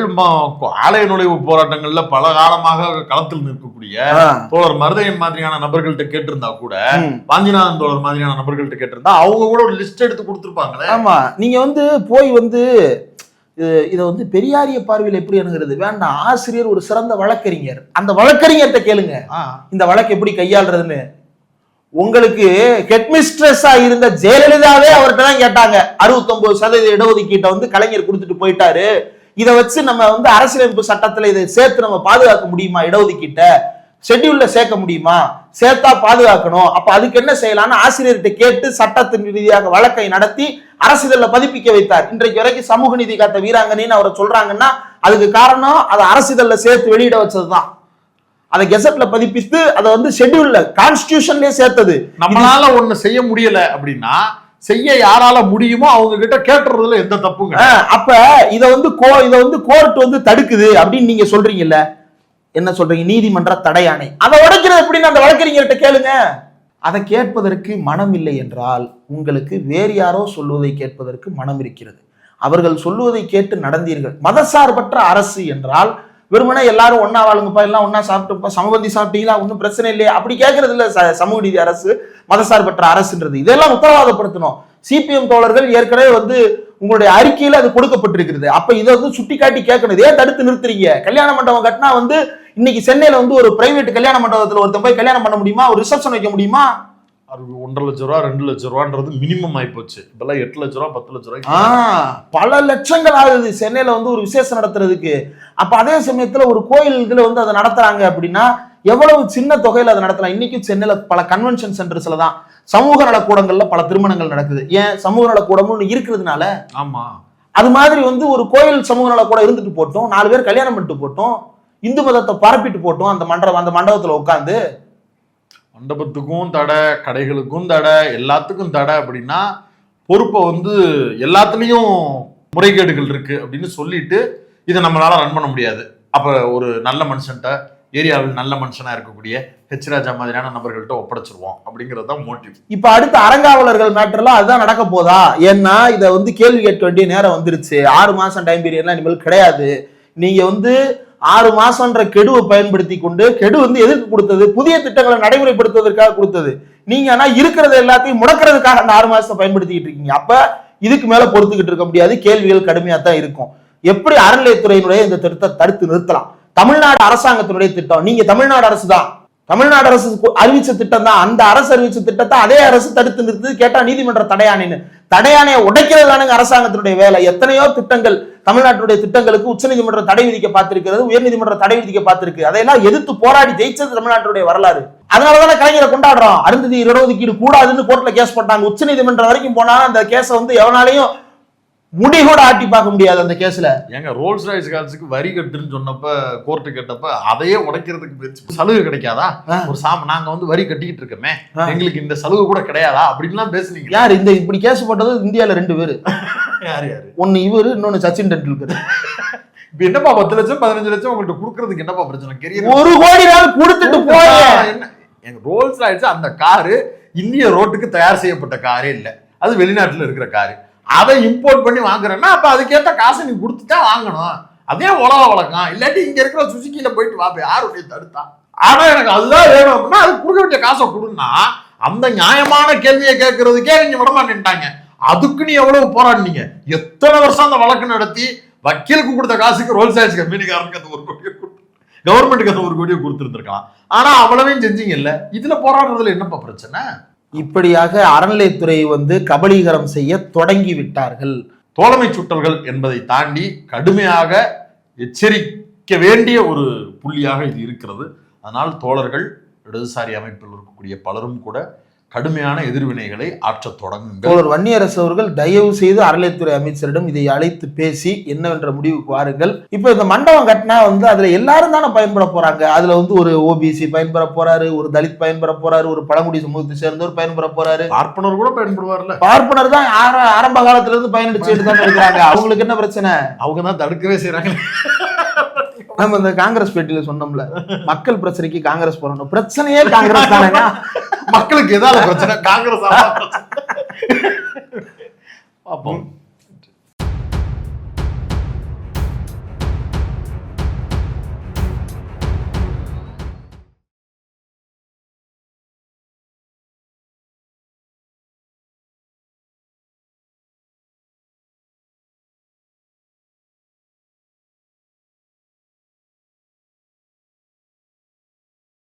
ஆலய நுழைவு போராட்டங்கள்ல பல காலமாக களத்தில் நிற்கக்கூடிய தோழர் மருதையன் மாதிரியான நபர்கள்ட்ட கேட்டிருந்தா கூட, வாஞ்சிநாதன் தோழர் மாதிரியான நபர்கள்ட்ட கேட்டிருந்தா அவங்க கூட ஒரு லிஸ்ட் எடுத்து கொடுத்துருப்பாங்களே. ஆமா, நீங்க போய் இதை பெரியாரிய பார்வையில் எப்படி அணுகிறது வேண்டாம். ஆசிரியர் ஒரு சிறந்த வழக்கறிஞர், அந்த வழக்கறிஞர்கிட்ட கேளுங்க இந்த வழக்கு எப்படி கையாளுறதுன்னு. உங்களுக்கு ஹெட்மிஸ்ட்ரஸா இருந்த ஜெயலலிதாவே அவர்கிட்ட தான் கேட்டாங்க. 69% இடஒதுக்கீட்டை கலைஞர் கொடுத்துட்டு போயிட்டாரு, இதை வச்சு நம்ம அரசியலமைப்பு சட்டத்துல இதை சேர்த்து நம்ம பாதுகாக்க முடியுமா? இடஒதுக்கீட்டை ஷெட்யூல்ல சேர்க்க முடியுமா? சேர்த்தா பாதுகாக்கணும். அப்ப அதுக்கு என்ன செய்யலாம்னு ஆசிரியர்கிட்ட கேட்டு சட்டத்தின் ரீதியாக வழக்கை நடத்தி அரசிதழ்ல பதிப்பிக்க வைத்தார். இன்றைக்கு வரைக்கும் சமூக நீதி காத்த வீராங்கனின்னு அவரை சொல்றாங்கன்னா அதுக்கு காரணம் அதை அரசிதழ்ல சேர்த்து வெளியிட வச்சதுதான். அதை கெசட்ல பதிப்பித்து அதை ஷெட்யூல்ல கான்ஸ்டிடியூஷன்லயே சேர்த்தது. நம்மளால ஒண்ணு செய்ய முடியல அப்படின்னா செய்ய யாரால முடியுமோ அவங்க கிட்ட கேட்டுறதுல எந்த தப்புங்க. அப்ப இதை கோர்ட் தடுக்குது அப்படின்னு நீங்க சொல்றீங்கல்ல, என்ன சொல்றீங்க? நீதிமன்ற தடையாணை. அதை உடைக்கிறது எப்படின்னு அந்த வழக்கறிஞர்கிட்ட கேளுங்க. அதை கேட்பதற்கு மனம் இல்லை என்றால் உங்களுக்கு வேறு யாரோ சொல்வதை கேட்பதற்கு மனம் இருக்கிறது. அவர்கள் சொல்லுவதை கேட்டு நடந்தீர்கள். மதசார்பற்ற அரசு என்றால் வெறுமனே எல்லாரும் ஒன்னா வாழுங்கப்பா, எல்லாம் ஒன்னா சாப்பிட்டுப்பா, சமபந்தி சாப்பிட்டீங்களா, ஒன்றும் பிரச்சனை இல்லையா, அப்படி கேட்கறது இல்ல சமூக நீதி அரசு, மதசார்பற்ற அரசுன்றது. இதெல்லாம் உத்தரவாதப்படுத்தணும். சிபிஎம் தோழர்கள் ஏற்கனவே உங்களுடைய அறிக்கையில அது கொடுக்கப்பட்டிருக்கிறது. அப்ப இதை சுட்டி காட்டி கேட்கணும். இதே தடுத்து நிறுத்துறீங்க. கல்யாண மண்டபம் கட்டினா இன்னைக்கு சென்னையில ஒரு பிரைவேட் கல்யாண மண்டபத்துல ஒருத்தன் போய் கல்யாணம் பண்ண முடியுமா? ஒரு ரிசப்ஷன் வைக்க முடியுமா? அது 1.5 லட்ச ரூபா 2 லட்ச ரூபான்றது மினிமம் ஆயிப்போச்சு. இப்பெல்லாம் 8 லட்ச ரூபா 10 லட்ச ரூபாய்க்கு பல லட்சங்கள் ஆகுது சென்னையில வந்து ஒரு விசேஷம் நடத்துறதுக்கு. அப்ப அதே சமயத்துல ஒரு கோயில் இதுல வந்து அதை நடத்துறாங்க அப்படின்னா எவ்வளவு சின்ன தொகையில அதை நடத்தலாம். இன்னைக்கு சென்னையில பல கன்வென்ஷன் சென்டர்ஸ்ல தான் சமூக நலக்கூடங்கள்ல பல திருமணங்கள் நடக்குது. ஏன்? சமூக நலக்கூடம்னு இருக்கிறதுனால. ஆமா, அது மாதிரி வந்து ஒரு கோயில் சமூக நலக்கூடம் இருந்துட்டு போட்டோம், 4 பேர் கல்யாணம் பண்ணிட்டு போட்டோம், இந்து மதத்தை பரப்பிட்டு போட்டோம். அந்த மண்டபத்துல உட்காந்து மண்டபத்துக்கும் தடை, கடைகளுக்கும் தடை, எல்லாத்துக்கும் தடை அப்படின்னா பொறுப்பை வந்து எல்லாத்துலேயும் முறைகேடுகள் இருக்கு அப்படின்னு சொல்லிட்டு இதை நம்மளால ரன் பண்ண முடியாது. அப்போ ஒரு நல்ல மனுஷன்ட்ட, ஏரியாவில் நல்ல மனுஷனா இருக்கக்கூடிய ஹெச் ராஜா மாதிரியான நபர்கள்ட்ட ஒப்படைச்சிருவோம் அப்படிங்கிறது தான் மோட்டிவ். இப்ப அடுத்த அறங்காவலர்கள் மேட்டர்லாம் அதுதான் நடக்க போதா? ஏன்னா இதை வந்து கேள்வி கேட்க வேண்டிய நேரம் வந்துருச்சு. 6 மாசம் டைம் பீரியட்லாம் இனிமேல் கிடையாது. நீங்க வந்து 6 மாசம்ன்ற கெடுவை பயன்படுத்தி கொண்டு, கெடு வந்து எதுக்கு கொடுத்தது? புதிய திட்டங்களை நடைமுறைப்படுத்துவதற்காக கொடுத்தது. நீங்க ஆனா இருக்கிறத எல்லாத்தையும் முடக்கிறதுக்காக அந்த 6 மாசத்தை பயன்படுத்திக்கிட்டு இருக்கீங்க. அப்ப இதுக்கு மேல பொறுத்துக்கிட்டு இருக்க முடியாது. கேள்விகள் கடுமையா தான் இருக்கும். எப்படி அறநிலையத்துறையினுடைய இந்த திட்டத்தை தடுத்து நிறுத்தலாம்? தமிழ்நாடு அரசாங்கத்தினுடைய திட்டம், நீங்க தமிழ்நாடு அரசு தான், தமிழ்நாடு அரசு அறிவிச்ச திட்டம் தான். அந்த அரசு அறிவிச்ச திட்டத்தை அதே அரசு தடுத்து நிறுத்து. கேட்டா நீதிமன்ற தடையானைன்னு, தடையானையை உடைக்கிறது தானுங்க அரசாங்கத்தினுடைய வேலை. எத்தனையோ திட்டங்கள், தமிழ்நாட்டுடைய திட்டங்களுக்கு உச்சநீதிமன்றம் தடை விதிக்க பார்த்திருக்கிறது, உயர்நீதிமன்றம் தடை விதிக்க பார்த்திருக்கு. அதையெல்லாம் எதிர்த்து போராடி ஜெயிச்சது தமிழ்நாட்டுடைய வரலாறு. அதனாலதானே கலைஞரை கொண்டாடுறோம். அருந்ததி இடஒதுக்கீடு கூடாதுன்னு கோர்ட்ல கேஸ் போட்டாங்க. உச்சநீதிமன்றம் வரைக்கும் போனாலும் அந்த கேஸை வந்து எவனாலையும் முடி கூட ஆட்டி பார்க்க முடியாது அந்த கேஸ்ல. ஏங்க ரோல்ஸ் ராய்ஸ் கார்ஸுக்கு வரி கட்டுன்னு சொன்னப்ப கோர்ட்டு கேட்டப்ப அதையே உடைக்கிறதுக்கு சலுகை கிடைக்காதா? ஒரு நாங்க வந்து வரி கட்டிக்கிட்டு இருக்கோமே, எங்களுக்கு இந்த சலுகை கூட கிடையாதா அப்படின்லாம் பேசுனீங்க. யார் இந்த இப்படி கேஸ் போட்டது? இந்தியால 2 பேரு. யாரு யாரு? ஒன்னு இவரு, இன்னொன்னு சச்சின் டெண்டுல்கர். இப்ப என்னப்பா 10 லட்சம் 15 லட்சம் உங்கள்கிட்ட கொடுக்கறதுக்கு என்னப்பா பிரச்சனை? 1 கோடி நாள் கொடுத்துட்டு போய் என்ன? எங்க ரோல்ஸ் ராய்ஸ் அந்த காரு இந்திய ரோட்டுக்கு தயார் செய்யப்பட்ட காரே இல்ல, அது வெளிநாட்டுல இருக்கிற காரு. அதை இம்போர்ட் பண்ணி வாங்குறேன்னா அப்ப அதுக்கேற்ற காசை நீ கொடுத்துட்டா வாங்கணும். அதே உலக வழக்கம். இல்லாட்டி இங்க இருக்கிற சுசுக்கியில போயிட்டு வா, யாருடைய தடுத்தா? ஆனா எனக்கு அதுதான் வேணும் அப்படின்னா அது கொடுக்க வேண்டிய காசை கொடுன்னா அந்த நியாயமான கேள்வியை கேட்கறதுக்கே நீங்க விடமாட்டேன்ட்டாங்க. அதுக்கு நீ எவ்வளவு போராடினீங்க? எத்தனை வருஷம் அந்த வழக்கு நடத்தி வக்கீலுக்கு கொடுத்த காசுக்கு ரோல்ஸ் ராய்ஸ் கம்பெனிக்காரனுக்கு அந்த 1 கோடியை கவர்மெண்ட்டுக்கு அந்த 1 கோடியை கொடுத்துருந்துருக்கலாம். ஆனா அவ்வளவையும் செஞ்சீங்க இல்ல. இதுல போராடுறதுல என்னப்பா பிரச்சனை? இப்படியாக அறநிலையத்துறை வந்து கபலீகரம் செய்ய தொடங்கி விட்டார்கள். தோழமை சுட்டல்கள் என்பதை தாண்டி கடுமையாக எச்சரிக்க வேண்டிய ஒரு புள்ளியாக இது இருக்கிறது. அதனால் தோழர்கள், இடதுசாரி அமைப்பில் இருக்கக்கூடிய பலரும் கூட கடுமையான எதிர்வினைகளை ஆற்றத் தொடங்குங்கள். தோழர் வன்னியரசு அவர்கள் தயவு செய்து அறநிலையத்துறை அமைச்சரிடம் இதை அழைத்து பேசி என்னவென்ற முடிவுக்கு வாருங்கள். இப்ப இந்த மண்டபம் கட்டினா வந்து அதுல எல்லாரும் தானே பயன்பட போறாங்க. அதுல வந்து ஒரு ஓபிசி பயன்பெற போறாரு, ஒரு தலித் பயன்பெற போறாரு, ஒரு பழங்குடி சமூகத்தை சேர்ந்தவர் பயன்பெற போறாரு, பார்ப்பனர் கூட பயன்படுவார்ல. பார்ப்பனர் தான் ஆரம்ப காலத்துல இருந்து பயனடிச்சுட்டு தான் இருக்கிறாங்க. அவங்களுக்கு என்ன பிரச்சனை? அவங்க தான் தடுக்கவே செய்யறாங்க. நம்ம இந்த காங்கிரஸ் பேட்டியில சொன்னோம்ல, மக்கள் பிரச்சனைக்கு காங்கிரஸ் போறணும். பிரச்சனையே காங்கிரஸ் தானேங்க. மக்களுக்கு ஏதாவது பிரச்சனை காங்கிரஸ். பார்ப்போம்.